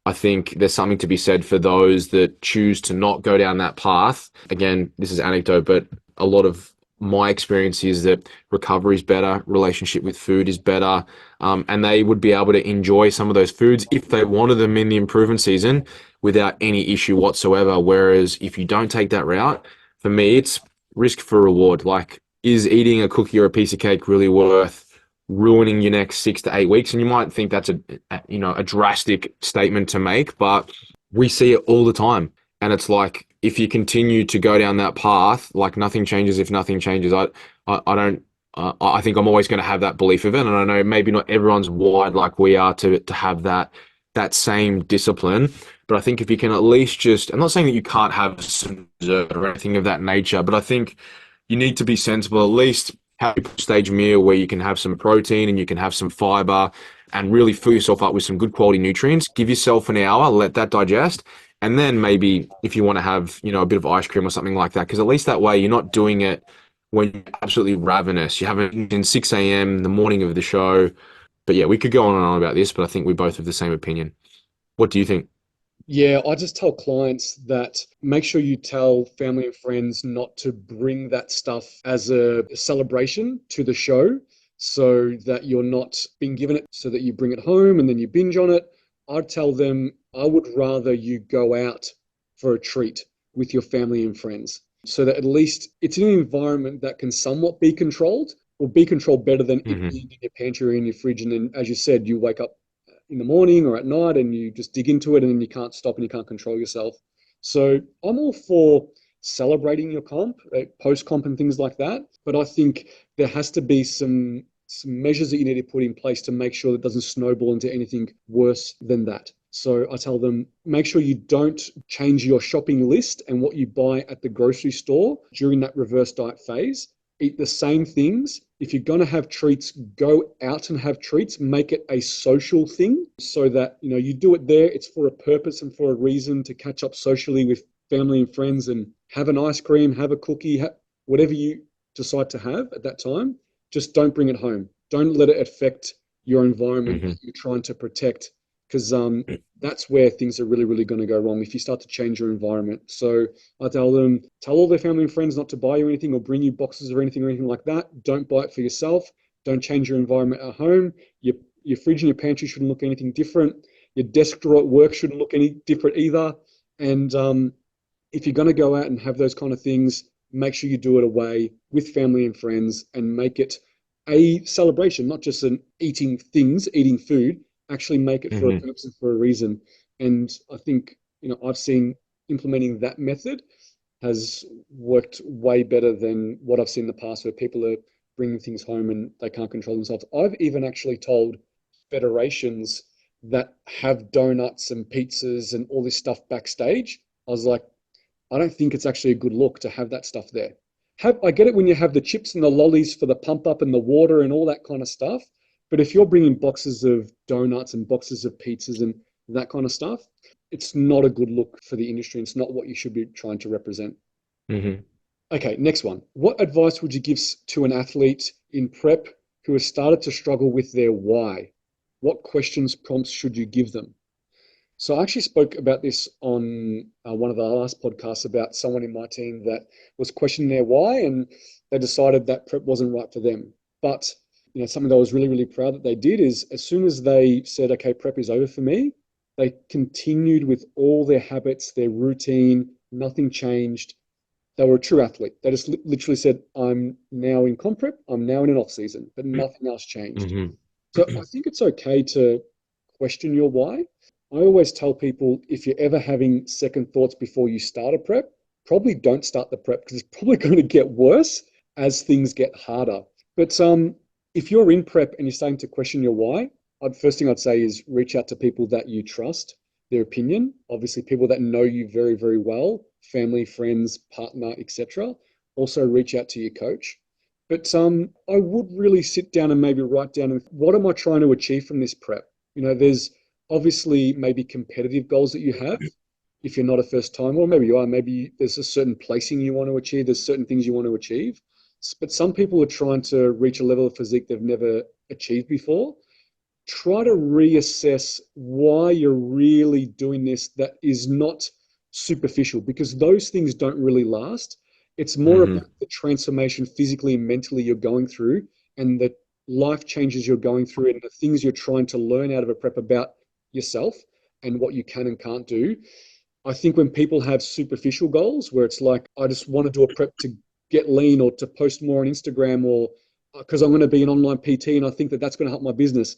Speaker 2: I think there's something to be said for those that choose to not go down that path. Again, this is anecdote, but a lot of my experience is that recovery is better, relationship with food is better, and they would be able to enjoy some of those foods if they wanted them in the improvement season without any issue whatsoever. Whereas if you don't take that route, for me, it's risk for reward. Like, is eating a cookie or a piece of cake really worth ruining your next 6 to 8 weeks? And you might think that's a drastic statement to make, but we see it all the time. And it's like, if you continue to go down that path, like nothing changes if nothing changes. I think I'm always going to have that belief of it. And I know maybe not everyone's wired like we are to have that same discipline. But I think if you can at least I'm not saying that you can't have some dessert or anything of that nature, but I think you need to be sensible, at least have a stage meal where you can have some protein and you can have some fiber and really fill yourself up with some good quality nutrients. Give yourself an hour, let that digest. And then maybe if you want to have, a bit of ice cream or something like that, because at least that way you're not doing it when you're absolutely ravenous. You have it in 6 a.m. the morning of the show. But yeah, we could go on and on about this, but I think we both have the same opinion. What do you think?
Speaker 1: Yeah, I just tell clients that make sure you tell family and friends not to bring that stuff as a celebration to the show so that you're not being given it so that you bring it home and then you binge on it. I'd tell them I would rather you go out for a treat with your family and friends so that at least it's in an environment that can somewhat be controlled or be controlled better than it
Speaker 2: Hmm.
Speaker 1: being in your pantry or in your fridge. And then, as you said, you wake up in the morning or at night and you just dig into it and then you can't stop and you can't control yourself. So I'm all for celebrating your comp, post comp and things like that. But I think there has to be some measures that you need to put in place to make sure that it doesn't snowball into anything worse than that. So I tell them, make sure you don't change your shopping list and what you buy at the grocery store during that reverse diet phase. Eat the same things. If you're going to have treats, go out and have treats. Make it a social thing so that, you do it there. It's for a purpose and for a reason to catch up socially with family and friends and have an ice cream, have a cookie, whatever you decide to have at that time, just don't bring it home. Don't let it affect your environment
Speaker 2: Hmm.
Speaker 1: that you're trying to protect, because that's where things are really, really going to go wrong if you start to change your environment. So I tell them, tell all their family and friends not to buy you anything or bring you boxes or anything like that. Don't buy it for yourself. Don't change your environment at home. Your fridge and your pantry shouldn't look anything different. Your desk drawer at work shouldn't look any different either. And if you're going to go out and have those kind of things, make sure you do it away with family and friends and make it a celebration, not just an eating things, eating food. Actually make it for a
Speaker 2: Hmm.
Speaker 1: purpose and for a reason. And I think, I've seen implementing that method has worked way better than what I've seen in the past where people are bringing things home and they can't control themselves. I've even actually told federations that have donuts and pizzas and all this stuff backstage. I was like, I don't think it's actually a good look to have that stuff there. I get it when you have the chips and the lollies for the pump up and the water and all that kind of stuff. But if you're bringing boxes of donuts and boxes of pizzas and that kind of stuff, it's not a good look for the industry. It's not what you should be trying to represent.
Speaker 2: Hmm.
Speaker 1: Okay, next one. What advice would you give to an athlete in prep who has started to struggle with their why? What questions, prompts should you give them? So I actually spoke about this on one of the last podcasts about someone in my team that was questioning their why, and they decided that prep wasn't right for them. But something that I was really, really proud that they did is as soon as they said, "Okay, prep is over for me," they continued with all their habits, their routine, nothing changed. They were a true athlete. They just literally said, "I'm now in comp prep, I'm now in an off season," but nothing else changed.
Speaker 2: Hmm.
Speaker 1: So I think it's okay to question your why. I always tell people if you're ever having second thoughts before you start a prep, probably don't start the prep because it's probably going to get worse as things get harder. But if you're in prep and you're starting to question your why, first thing I'd say is reach out to people that you trust, their opinion. Obviously, people that know you very, very well, family, friends, partner, etc. Also, reach out to your coach. But I would really sit down and maybe write down what am I trying to achieve from this prep? There's obviously maybe competitive goals that you have if you're not a first timer, or maybe you are, maybe there's a certain placing you want to achieve, there's certain things you want to achieve. But some people are trying to reach a level of physique they've never achieved before. Try to reassess why you're really doing this that is not superficial, because those things don't really last. It's more
Speaker 2: Hmm.
Speaker 1: about the transformation physically and mentally you're going through and the life changes you're going through and the things you're trying to learn out of a prep about yourself and what you can and can't do. I think when people have superficial goals where it's like, I just want to do a prep to get lean or to post more on Instagram or because I'm going to be an online PT and I think that that's going to help my business,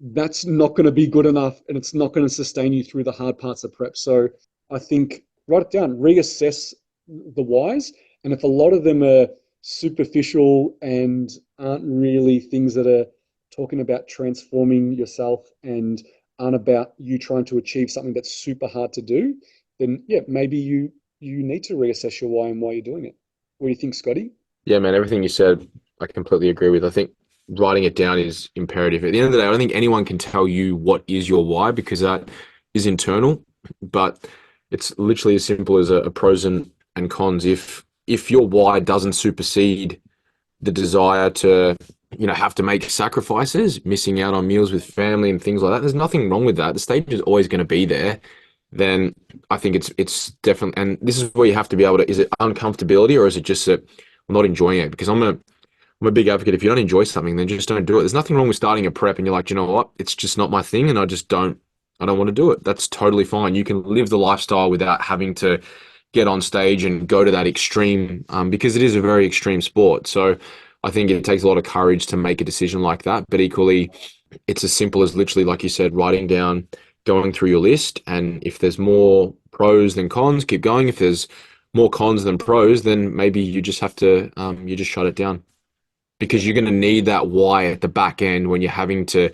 Speaker 1: that's not going to be good enough and it's not going to sustain you through the hard parts of prep. So I think write it down, reassess the whys. And if a lot of them are superficial and aren't really things that are talking about transforming yourself and aren't about you trying to achieve something that's super hard to do, then yeah, maybe you need to reassess your why and why you're doing it. What do you think, Scotty?
Speaker 2: Yeah, man, everything you said, I completely agree with. I think writing it down is imperative. At the end of the day, I don't think anyone can tell you what is your why because that is internal, but it's literally as simple as a pros and cons. If your why doesn't supersede the desire to, have to make sacrifices, missing out on meals with family and things like that, there's nothing wrong with that. The stage is always going to be there. Then I think it's definitely, and this is where you have to be able to, is it uncomfortability or is it just that I'm not enjoying it? Because I'm a big advocate. If you don't enjoy something, then just don't do it. There's nothing wrong with starting a prep and you're like, you know what? It's just not my thing and I don't want to do it. That's totally fine. You can live the lifestyle without having to get on stage and go to that extreme, because it is a very extreme sport. So I think it takes a lot of courage to make a decision like that. But equally, it's as simple as literally, like you said, writing down, going through your list. And if there's more pros than cons, keep going. If there's more cons than pros, then maybe you just have to, you just shut it down because you're going to need that why at the back end when you're having to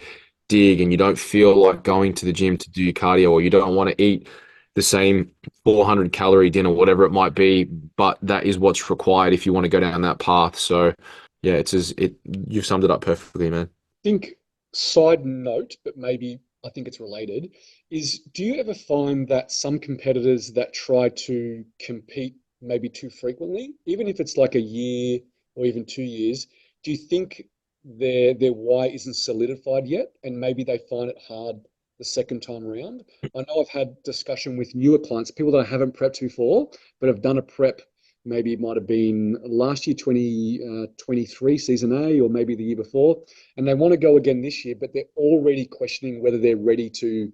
Speaker 2: dig and you don't feel like going to the gym to do your cardio or you don't want to eat the same 400 calorie dinner, whatever it might be, but that is what's required if you want to go down that path. So yeah, you've summed it up perfectly, man.
Speaker 1: Think side note, but maybe I think it's related, is do you ever find that some competitors that try to compete maybe too frequently, even if it's like a year or even 2 years, do you think their why isn't solidified yet, and maybe they find it hard the second time around? I know I've had discussion with newer clients, people that I haven't prepped before, but have done a prep. Maybe it might have been last year, 2023 season A, or maybe the year before, and they want to go again this year, but they're already questioning whether they're ready to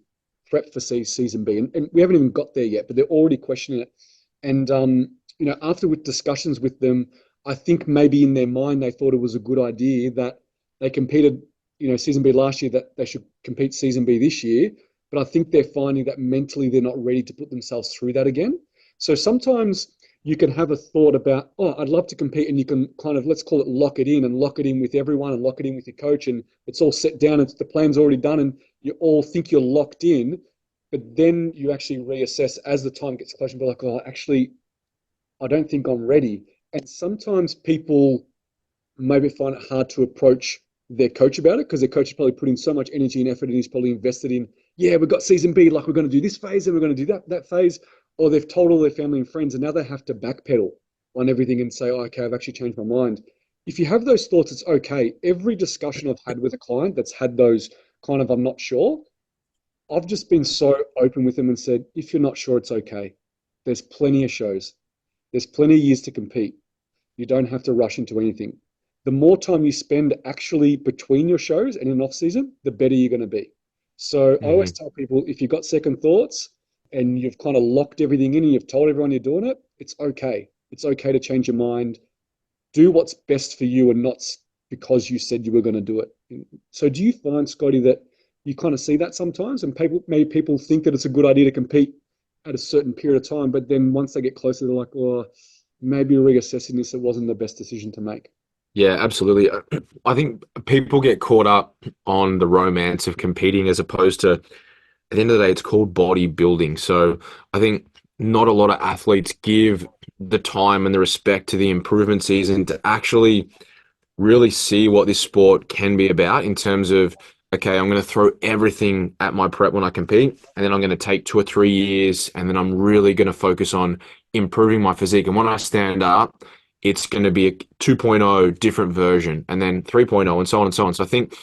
Speaker 1: prep for season B. And we haven't even got there yet, but they're already questioning it. And after with discussions with them, I think maybe in their mind they thought it was a good idea that they competed, season B last year, that they should compete season B this year. But I think they're finding that mentally they're not ready to put themselves through that again. So sometimes you can have a thought about, oh, I'd love to compete, and you can kind of, let's call it, lock it in, and lock it in with everyone, and lock it in with your coach, and it's all set down, and the plan's already done, and you all think you're locked in. But then you actually reassess as the time gets closer and be like, oh, actually, I don't think I'm ready. And sometimes people maybe find it hard to approach their coach about it, because their coach is probably putting so much energy and effort, and he's probably invested in, yeah, we've got season B, like we're going to do this phase and we're going to do that phase. Or they've told all their family and friends, and now they have to backpedal on everything and say, oh, okay, I've actually changed my mind. If you have those thoughts, it's okay. Every discussion I've had with a client that's had those kind of, I'm not sure, I've just been so open with them and said, if you're not sure, it's okay. There's plenty of shows. There's plenty of years to compete. You don't have to rush into anything. The more time you spend actually between your shows and in off season, the better you're going to be. So I always
Speaker 2: Hmm.
Speaker 1: tell people, if you've got second thoughts and you've kind of locked everything in and you've told everyone you're doing it, it's okay. It's okay to change your mind. Do what's best for you, and not because you said you were going to do it. So do you find, Scotty, that you kind of see that sometimes, and people think that it's a good idea to compete at a certain period of time, but then once they get closer, they're like, oh, maybe reassessing this, it wasn't the best decision to make.
Speaker 2: Yeah, absolutely. I think people get caught up on the romance of competing as opposed to, at the end of the day, it's called bodybuilding. So I think not a lot of athletes give the time and the respect to the improvement season to actually really see what this sport can be about in terms of, okay, I'm going to throw everything at my prep when I compete, and then I'm going to take 2 or 3 years, and then I'm really going to focus on improving my physique. And when I stand up, it's going to be a 2.0 different version, and then 3.0, and so on and so on. So I think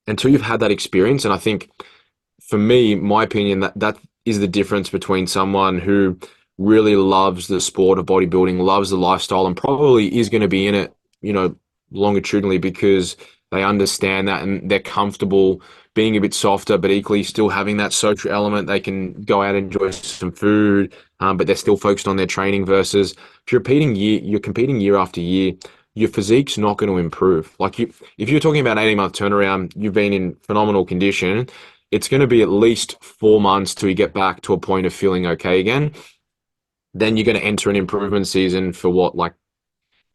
Speaker 2: until you've had that experience, and I think for me, my opinion, that is the difference between someone who really loves the sport of bodybuilding, loves the lifestyle, and probably is going to be in it, longitudinally because they understand that and they're comfortable being a bit softer, but equally still having that social element. They can go out and enjoy some food, but they're still focused on their training. Versus if you're competing year after year, your physique's not going to improve. Like if you're talking about an 18-month turnaround, you've been in phenomenal condition. It's going to be at least 4 months till you get back to a point of feeling okay again. Then you're going to enter an improvement season for what, like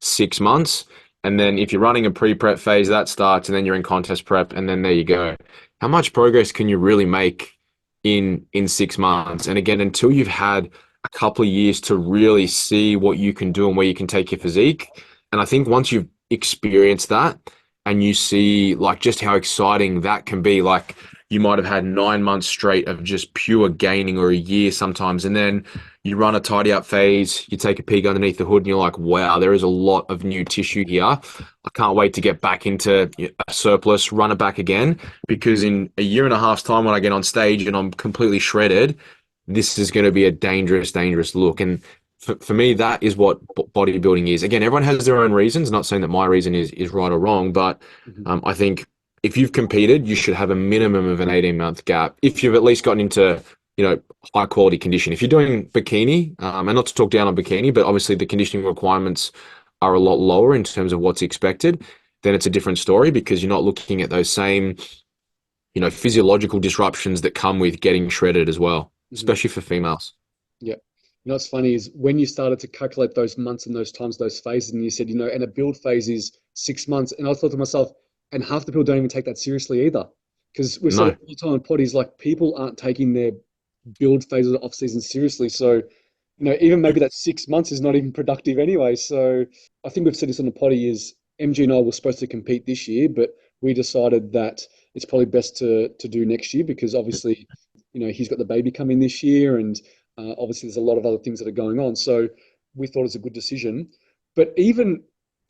Speaker 2: 6 months. And then if you're running a pre-prep phase, that starts, and then you're in contest prep, and then there you go. How much progress can you really make in 6 months? And again, until you've had a couple of years to really see what you can do and where you can take your physique. And I think once you've experienced that and you see like just how exciting that can be, like you might have had 9 months straight of just pure gaining, or a year sometimes, and then you run a tidy up phase, you take a peek underneath the hood, and you're like, wow, there is a lot of new tissue here. I can't wait to get back into a surplus, run it back again, because in a year and a half's time, when I get on stage and I'm completely shredded, this is going to be a dangerous, dangerous look. And for me, that is what bodybuilding is. Again, everyone has their own reasons. Not saying that my reason is right or wrong, but
Speaker 1: Mhm.
Speaker 2: I think if you've competed, you should have a minimum of an 18-month gap. If you've at least gotten into, high quality condition. If you're doing bikini, and not to talk down on bikini, but obviously the conditioning requirements are a lot lower in terms of what's expected, then it's a different story because you're not looking at those same, physiological disruptions that come with getting shredded as well,
Speaker 1: Mhm.
Speaker 2: especially for females.
Speaker 1: Yeah. What's funny is when you started to calculate those months and those times, those phases, and you said, and a build phase is 6 months. And I thought to myself, and half the people don't even take that seriously either. Because we said it
Speaker 2: No.
Speaker 1: all the time in potties, like people aren't taking their build phases of off season seriously. So, even maybe that 6 months is not even productive anyway. So I think we've said this on the potty is MG and I were supposed to compete this year, but we decided that it's probably best to do next year because obviously, he's got the baby coming this year, and obviously there's a lot of other things that are going on. So we thought it's a good decision. But even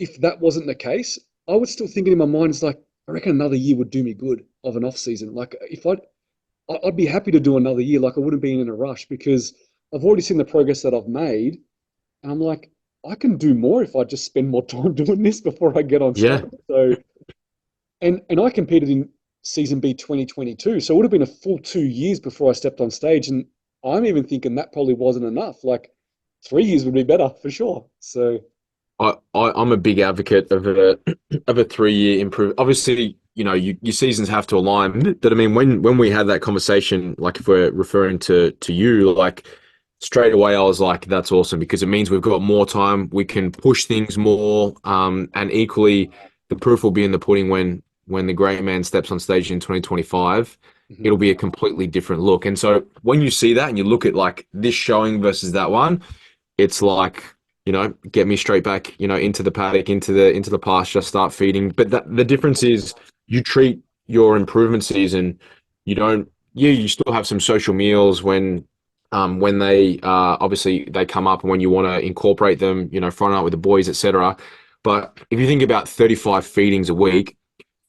Speaker 1: if that wasn't the case, I was still thinking in my mind, it's like, I reckon another year would do me good of an off season. Like if I'd be happy to do another year. Like I wouldn't be in a rush because I've already seen the progress that I've made. And I'm like, I can do more if I just spend more time doing this before I get on
Speaker 2: Yeah.
Speaker 1: stage. So, and I competed in season B 2022. So it would have been a full 2 years before I stepped on stage. And I'm even thinking that probably wasn't enough. Like 3 years would be better for sure. So,
Speaker 2: I'm a big advocate of a of a 3 year improve. Obviously, your seasons have to align. But I mean, when we had that conversation, like if we're referring to you, like straight away, I was like, that's awesome because it means we've got more time. We can push things more. And equally, the proof will be in the pudding when the great man steps on stage in 2025.
Speaker 1: mhm,
Speaker 2: It'll be a completely different look. And so when you see that and you look at like this showing versus that one, it's like, get me straight back, into the paddock, into the pasture, start feeding. But the difference is you treat your improvement season, you don't, yeah, you still have some social meals when they obviously they come up and when you want to incorporate them, Friday night with the boys, etc. But if you think about 35 feedings a week,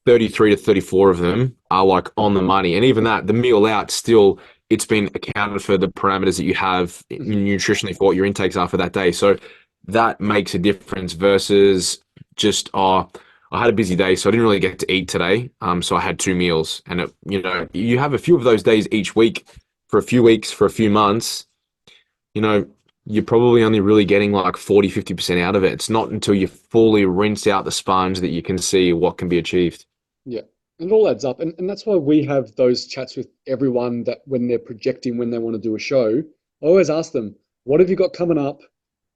Speaker 2: 33 to 34 of them are like on the money. And even that, the meal out still, it's been accounted for the parameters that you have
Speaker 1: mhm.
Speaker 2: nutritionally for what your intakes are for that day. So that makes a difference versus just, I had a busy day, so I didn't really get to eat today. So I had two meals. And, you have a few of those days each week for a few weeks, for a few months, you know, you're probably only really getting like 40, 50% out of it. It's not until you fully rinse out the sponge that you can see what can be achieved.
Speaker 1: Yeah. And it all adds up. And that's why we have those chats with everyone that when they're projecting, when they want to do a show, I always ask them, what have you got coming up?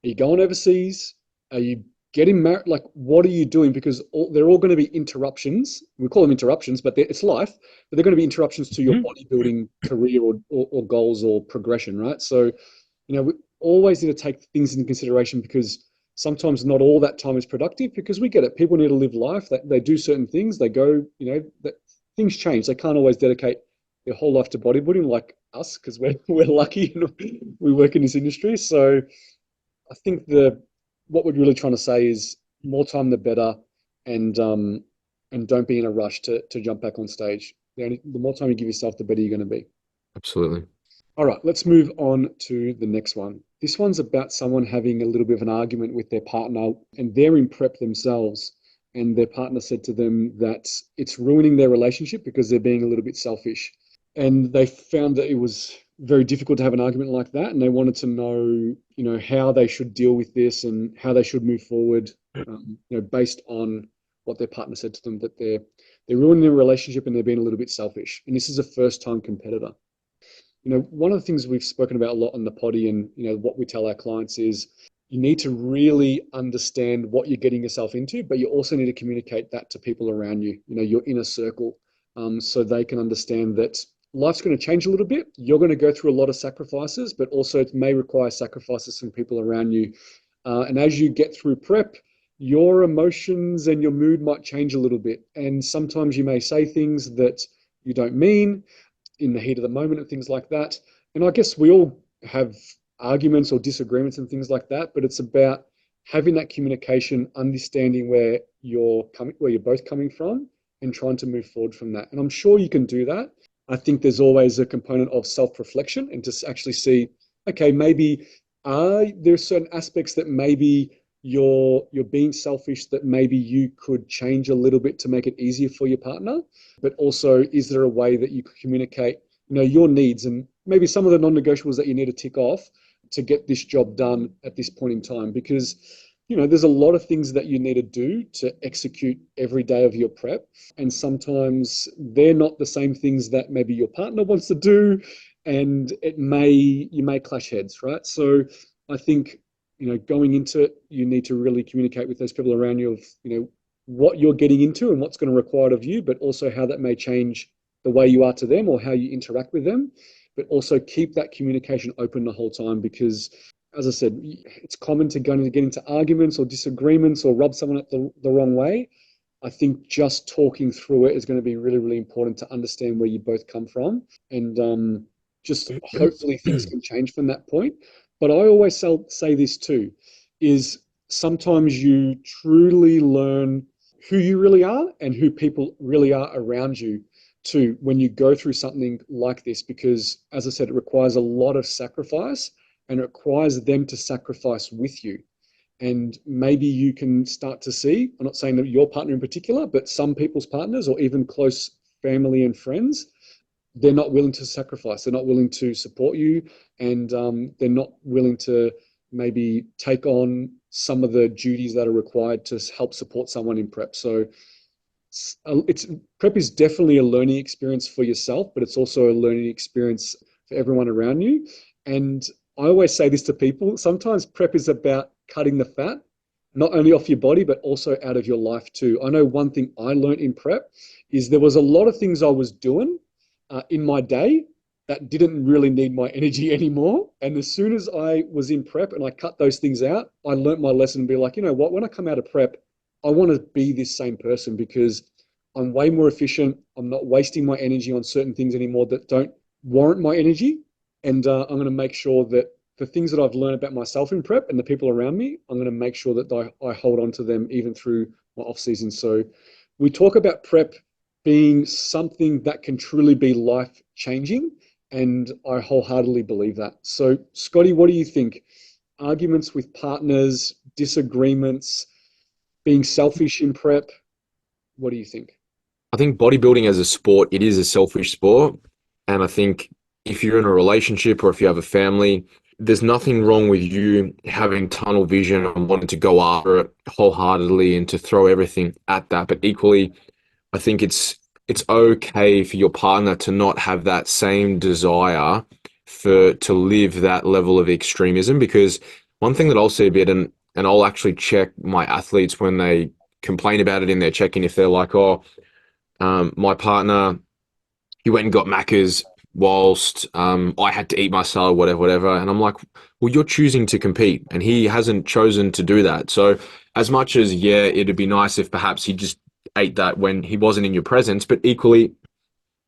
Speaker 1: Are you going overseas? Are you getting married? Like, what are you doing? Because they're all going to be interruptions. We call them interruptions, but it's life. But they're going to be interruptions to your
Speaker 2: Mhm.
Speaker 1: bodybuilding career or goals or progression, right? So, we always need to take things into consideration because sometimes not all that time is productive because we get it. People need to live life. That they do certain things. They go, that things change. They can't always dedicate their whole life to bodybuilding like us because we're lucky and we work in this industry. So I think the what we're really trying to say is more time the better, and don't be in a rush to jump back on stage. The more time you give yourself, the better you're going to be.
Speaker 2: Absolutely.
Speaker 1: All right, let's move on to the next one. This one's about someone having a little bit of an argument with their partner, and they're in prep themselves. And their partner said to them that it's ruining their relationship because they're being a little bit selfish. And they found that it was very difficult to have an argument like that. And they wanted to know, how they should deal with this and how they should move forward, based on what their partner said to them that they're ruining their relationship and they're being a little bit selfish. And this is a first-time competitor. One of the things we've spoken about a lot on the potty and, what we tell our clients is you need to really understand what you're getting yourself into, but you also need to communicate that to people around you, your inner circle, so they can understand that life's going to change a little bit. You're going to go through a lot of sacrifices, but also it may require sacrifices from people around you. And as you get through prep, your emotions and your mood might change a little bit. And sometimes you may say things that you don't mean in the heat of the moment and things like that. And I guess we all have arguments or disagreements and things like that, but it's about having that communication, understanding where you're both coming from, and trying to move forward from that. And I'm sure you can do that. I think there's always a component of self-reflection and to actually see, okay, maybe there's certain aspects that maybe you're being selfish that maybe you could change a little bit to make it easier for your partner, but also is there a way that you could communicate your needs and maybe some of the non-negotiables that you need to tick off to get this job done at this point in time, because there's a lot of things that you need to do to execute every day of your prep, and sometimes they're not the same things that maybe your partner wants to do, and you may clash heads, right? So I think going into it, you need to really communicate with those people around you of what you're getting into and what's going to require of you, but also how that may change the way you are to them or how you interact with them. But also keep that communication open the whole time because, as I said, it's common to get into arguments or disagreements or rub someone up the wrong way. I think just talking through it is going to be really, really important to understand where you both come from, and just hopefully things can change from that point. But I always say this too, is sometimes you truly learn who you really are and who people really are around you too when you go through something like this, because as I said, it requires a lot of sacrifice and it requires them to sacrifice with you. And maybe you can start to see, I'm not saying that your partner in particular, but some people's partners or even close family and friends, they're not willing to sacrifice. They're not willing to support you, and they're not willing to maybe take on some of the duties that are required to help support someone in prep. So it's prep is definitely a learning experience for yourself, but it's also a learning experience for everyone around you. And I always say this to people, sometimes prep is about cutting the fat, not only off your body, but also out of your life too. I know one thing I learned in prep is there was a lot of things I was doing in my day that didn't really need my energy anymore. And as soon as I was in prep and I cut those things out, I learned my lesson and be like, you know what, when I come out of prep, I want to be this same person because I'm way more efficient. I'm not wasting my energy on certain things anymore that don't warrant my energy. And I'm going to make sure that the things that I've learned about myself in prep and the people around me, I'm going to make sure that I hold on to them even through my off season. So we talk about prep being something that can truly be life changing. And I wholeheartedly believe that. So, Scotty, what do you think? Arguments with partners, disagreements, being selfish in prep. What do you think?
Speaker 2: I think bodybuilding as a sport, it is a selfish sport. And I think if you're in a relationship or if you have a family, there's nothing wrong with you having tunnel vision and wanting to go after it wholeheartedly and to throw everything at that. But equally, I think it's okay for your partner to not have that same desire for to live that level of extremism. Because one thing that I'll see a bit, and I'll actually check my athletes when they complain about it in their check-in, if they're like, oh, my partner, he went and got Macca's whilst I had to eat my salad, whatever, whatever. And I'm like, well, you're choosing to compete, and he hasn't chosen to do that. So as much as, yeah, it'd be nice if perhaps he just ate that when he wasn't in your presence, but equally,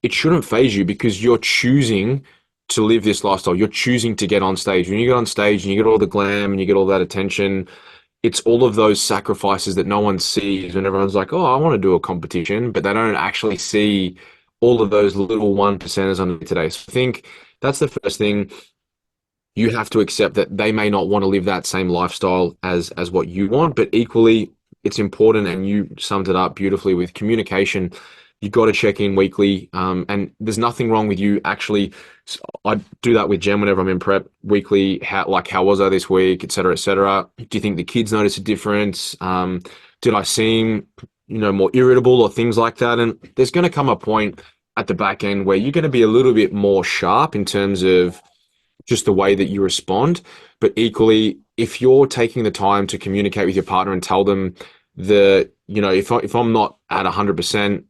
Speaker 2: it shouldn't phase you because you're choosing to live this lifestyle. You're choosing to get on stage. When you get on stage and you get all the glam and you get all that attention, it's all of those sacrifices that no one sees when everyone's like, oh, I want to do a competition, but they don't actually see all of those little one percenters on today. So I think that's the first thing. You have to accept that they may not want to live that same lifestyle as what you want, but equally it's important, and you summed it up beautifully with communication. You got to check in weekly, and there's nothing wrong with you actually. I do that with Jen whenever I'm in prep weekly. How was I this week, et cetera, et cetera. Do you think the kids notice a difference? Did I seem, more irritable or things like that? And there's going to come a point at the back end where you're going to be a little bit more sharp in terms of just the way that you respond. But equally, if you're taking the time to communicate with your partner and tell them that, if I'm not at 100%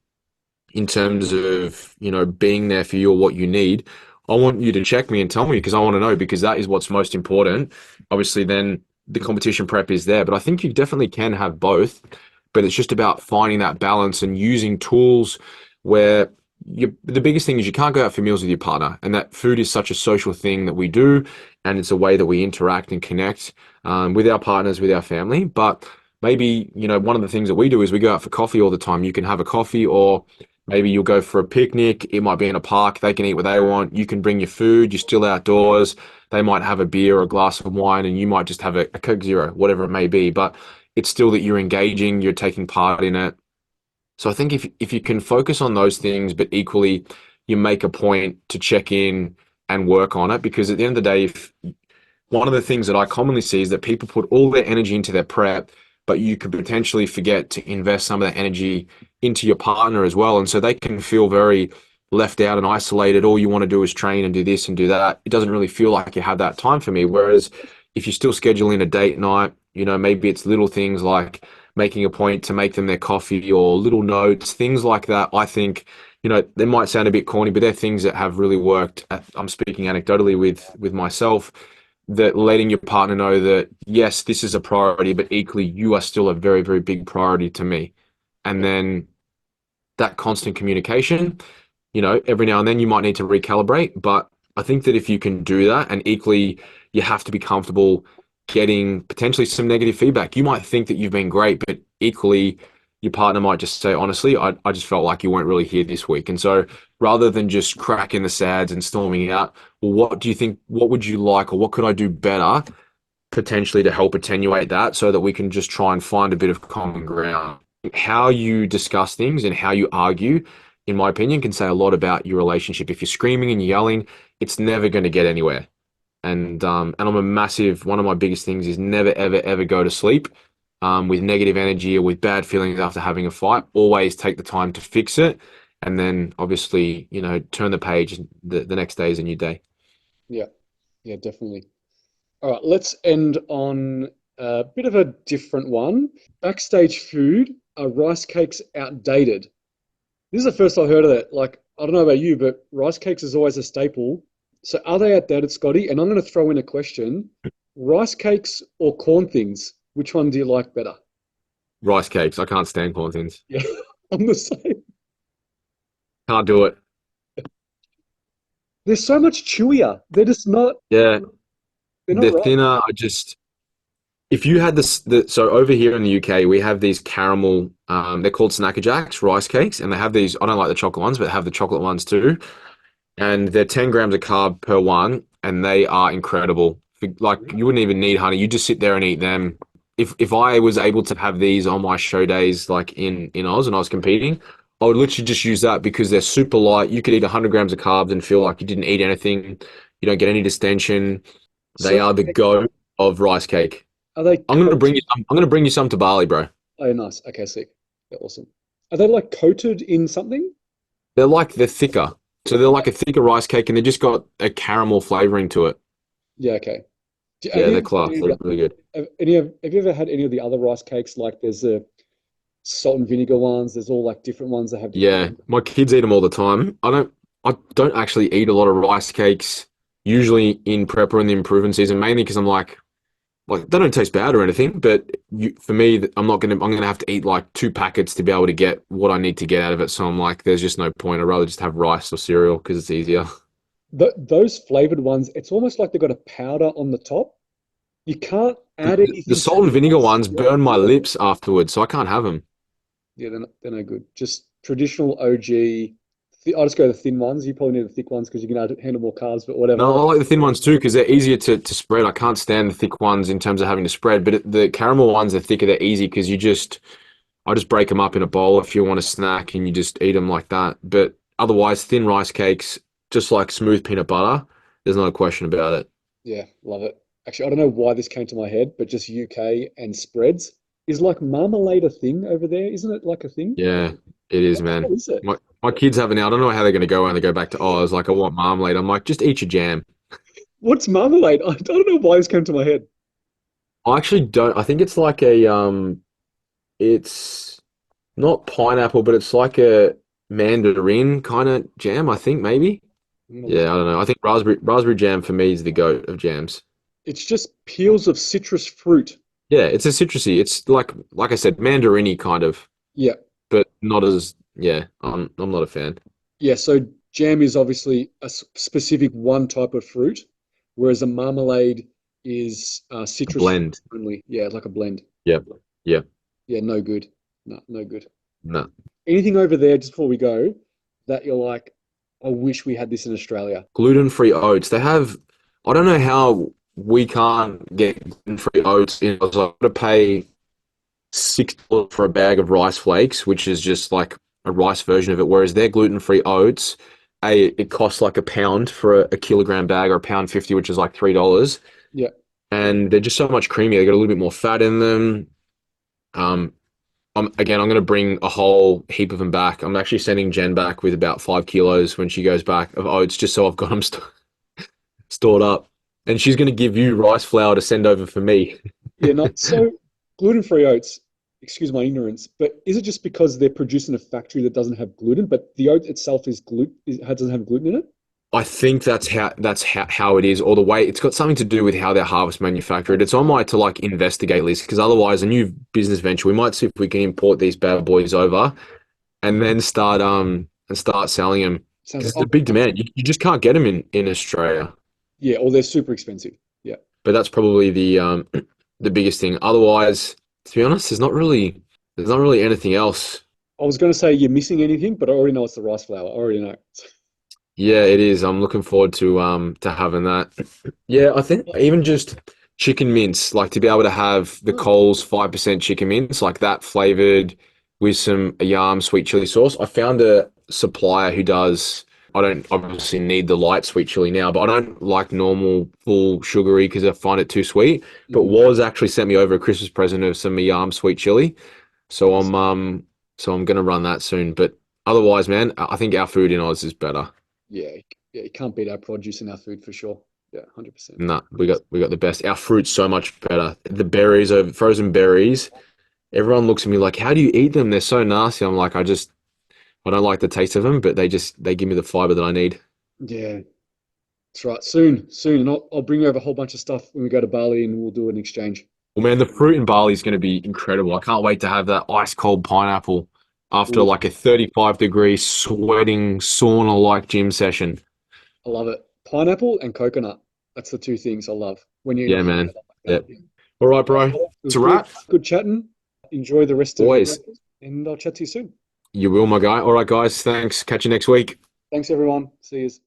Speaker 2: in terms of, being there for you or what you need, I want you to check me and tell me because I want to know, because that is what's most important. Obviously, then the competition prep is there, but I think you definitely can have both. But it's just about finding that balance and using tools where the biggest thing is you can't go out for meals with your partner, and that food is such a social thing that we do, and it's a way that we interact and connect with our partners, with our family. But maybe, one of the things that we do is we go out for coffee all the time. You can have a coffee, or maybe you'll go for a picnic. It might be in a park. They can eat what they want. You can bring your food. You're still outdoors. They might have a beer or a glass of wine, and you might just have a Coke Zero, whatever it may be. But it's still that you're engaging, you're taking part in it. So I think if you can focus on those things, but equally you make a point to check in and work on it, because at the end of the day, if one of the things that I commonly see is that people put all their energy into their prep, but you could potentially forget to invest some of that energy into your partner as well. And so they can feel very left out and isolated. All you want to do is train and do this and do that. It doesn't really feel like you have that time for me. Whereas if you still schedule in a date night, maybe it's little things like making a point to make them their coffee or little notes, things like that. I think, they might sound a bit corny, but they're things that have really worked. I'm speaking anecdotally with myself, that letting your partner know that, yes, this is a priority, but equally you are still a very, very big priority to me. And then that constant communication, every now and then you might need to recalibrate. But I think that if you can do that, and equally you have to be comfortable getting potentially some negative feedback. You might think that you've been great, but equally, your partner might just say, honestly, I just felt like you weren't really here this week. And so rather than just cracking the sads and storming out, well, what do you think? What would you like, or what could I do better potentially to help attenuate that so that we can just try and find a bit of common ground? How you discuss things and how you argue, in my opinion, can say a lot about your relationship. If you're screaming and yelling, it's never going to get anywhere. And I'm a massive, one of my biggest things is never, ever, ever go to sleep with negative energy or with bad feelings after having a fight. Always take the time to fix it. And then obviously, turn the page. The next day is a new day.
Speaker 1: Yeah, yeah, definitely. All right, let's end on a bit of a different one. Backstage food, are rice cakes outdated? This is the first I heard of it. Like, I don't know about you, but rice cakes is always a staple. So are they outdated, Scotty? And I'm going to throw in a question. Rice cakes or corn things? Which one do you like better?
Speaker 2: Rice cakes. I can't stand corn thins.
Speaker 1: Yeah, I'm the same.
Speaker 2: Can't do it.
Speaker 1: They're so much chewier. They're just not,
Speaker 2: Yeah.
Speaker 1: they're not
Speaker 2: They're
Speaker 1: right.
Speaker 2: thinner. If you had so over here in the UK, we have these caramel, they're called Snacker Jacks, rice cakes, and they have these, I don't like the chocolate ones, but they have the chocolate ones too. And they're 10 grams of carb per one, and they are incredible. Like, you wouldn't even need honey. You just sit there and eat them. If I was able to have these on my show days, like in Oz and I was competing, I would literally just use that because they're super light. You could eat 100 grams of carbs and feel like you didn't eat anything. You don't get any distension. They
Speaker 1: So
Speaker 2: are the go of rice cake.
Speaker 1: are they coated?
Speaker 2: I'm gonna bring you some to Bali, bro.
Speaker 1: Oh, nice. Okay, sick. They're awesome. Are they like coated in something?
Speaker 2: They're thicker. So they're like a thicker rice cake and they just got a caramel flavoring to it.
Speaker 1: Yeah, okay. Have
Speaker 2: Yeah,
Speaker 1: you
Speaker 2: they're
Speaker 1: ever had
Speaker 2: class.
Speaker 1: any of
Speaker 2: They're really good.
Speaker 1: have you ever had any of the other rice cakes? Like there's a salt and vinegar ones. There's all like different ones that have different
Speaker 2: Yeah,
Speaker 1: names.
Speaker 2: my kids eat them all the time. I don't actually eat a lot of rice cakes usually in prep or in the improvement season, mainly because I'm like they don't taste bad or anything, but for me, I'm gonna have to eat like 2 packets to be able to get what I need to get out of it. So I'm like, there's just no point. I'd rather just have rice or cereal because it's easier.
Speaker 1: Those flavored ones, it's almost like they've got a powder on the top. You can't add
Speaker 2: The
Speaker 1: anything to
Speaker 2: salt and
Speaker 1: the
Speaker 2: vinegar
Speaker 1: rice.
Speaker 2: ones
Speaker 1: Yeah,
Speaker 2: burn my lips afterwards, so I can't have them.
Speaker 1: yeah, they're no good. Just traditional OG. I just go the thin ones. You probably need the thick ones because you can handle more carbs, but whatever.
Speaker 2: No, I like the thin ones too because they're easier to spread. I can't stand the thick ones in terms of having to spread, but the caramel ones are thicker. They're easy because I just break them up in a bowl if you want a snack and you just eat them like that. But otherwise, thin rice cakes, just like smooth peanut butter, there's no question about it.
Speaker 1: Yeah, love it. Actually, I don't know why this came to my head, but just UK and spreads. Is like marmalade a thing over there? Isn't it like a thing?
Speaker 2: Yeah, it is,
Speaker 1: How
Speaker 2: man.
Speaker 1: is it?
Speaker 2: My kids have it now. I don't know how they're going to go when they go back to Oz. Like, I want marmalade. I'm like, just eat your jam.
Speaker 1: What's marmalade? I don't know why this came to my head.
Speaker 2: I actually don't. I think it's like it's not pineapple, but it's like a mandarin kind of jam, I think, maybe.
Speaker 1: I'm gonna look.
Speaker 2: Yeah, I don't know. I think raspberry jam for me is the goat of jams.
Speaker 1: It's just peels of citrus fruit.
Speaker 2: Yeah, it's a citrusy. It's like I said, mandarin-y kind of,
Speaker 1: Yeah,
Speaker 2: but not as yeah. I'm not a fan.
Speaker 1: yeah. So jam is obviously a specific one type of fruit, whereas a marmalade is
Speaker 2: A
Speaker 1: citrus fruit
Speaker 2: blend.
Speaker 1: only. Yeah, like a blend.
Speaker 2: Yep. Yep.
Speaker 1: Yeah, no good. No, no good.
Speaker 2: No.
Speaker 1: Anything over there, just before we go, that you're like, I wish we had this in Australia.
Speaker 2: Gluten-free oats. They have. I don't know how we can't get gluten-free oats in. I was like, to pay $6 for a bag of rice flakes, which is just like a rice version of it. Whereas their gluten-free oats, it costs like a pound for a kilogram bag or a pound 50, which is like $3.
Speaker 1: Yeah,
Speaker 2: And they're just so much creamier. They got a little bit more fat in them. Um, I'm going to bring a whole heap of them back. I'm actually sending Jen back with about 5 kilos when she goes back of oats, just so I've got them stored up. And she's going to give you rice flour to send over for me.
Speaker 1: yeah. Not so gluten-free oats. Excuse my ignorance, but is it just because they're produced in a factory that doesn't have gluten, but the oat itself is doesn't have gluten in it?
Speaker 2: I think how it is, or the way it's got something to do with how their harvest manufactured. It's on my to like investigate list because otherwise, a new business venture, we might see if we can import these bad boys over and then start selling them
Speaker 1: Sounds
Speaker 2: because
Speaker 1: like,
Speaker 2: it's a big demand. You just can't get them in Australia.
Speaker 1: yeah, or they're super expensive. Yeah,
Speaker 2: But that's probably the biggest thing. Otherwise, to be honest, there's not really anything else.
Speaker 1: I was going to say you're missing anything, but I already know it's the rice flour. I already know.
Speaker 2: Yeah, it is. I'm looking forward to having that. Yeah, I think even just chicken mince, like to be able to have the
Speaker 1: Oh,
Speaker 2: Coles 5% chicken mince, like that flavored with some yam sweet chili sauce. I found a supplier who does, I don't obviously need the light sweet chili now, but I don't like normal full sugary because I find it too sweet. But
Speaker 1: mhm.
Speaker 2: was actually sent me over a Christmas present of some yam sweet chili. So
Speaker 1: Nice.
Speaker 2: I'm gonna run that soon. But otherwise, man, I think our food in Oz is better.
Speaker 1: Yeah, yeah, you can't beat our produce and our food for sure. Yeah, 100%.
Speaker 2: Nah, we got the best. Our fruit's so much better. The berries are frozen berries. Everyone looks at me like, "How do you eat them? They're so nasty." I'm like, I don't like the taste of them, but they give me the fiber that I need.
Speaker 1: Yeah, that's right. Soon, soon. And I'll bring over a whole bunch of stuff when we go to Bali and we'll do an exchange.
Speaker 2: Well, man, the fruit in Bali is going to be incredible. I can't wait to have that ice cold pineapple after
Speaker 1: Ooh,
Speaker 2: like a 35-degree sweating sauna-like gym session.
Speaker 1: I love it. Pineapple and coconut. That's the two things I love when you're in a
Speaker 2: Yeah,
Speaker 1: hot
Speaker 2: man.
Speaker 1: weather like
Speaker 2: Yeah.
Speaker 1: that. Yeah.
Speaker 2: All right,
Speaker 1: All right,
Speaker 2: bro.
Speaker 1: well, it
Speaker 2: It's
Speaker 1: was
Speaker 2: a
Speaker 1: good,
Speaker 2: wrap.
Speaker 1: good chatting. Enjoy the rest of your
Speaker 2: Always.
Speaker 1: breakfast, and I'll chat to you soon.
Speaker 2: You will, my guy. All right, guys. Thanks. Catch you next week.
Speaker 1: Thanks, everyone. See you.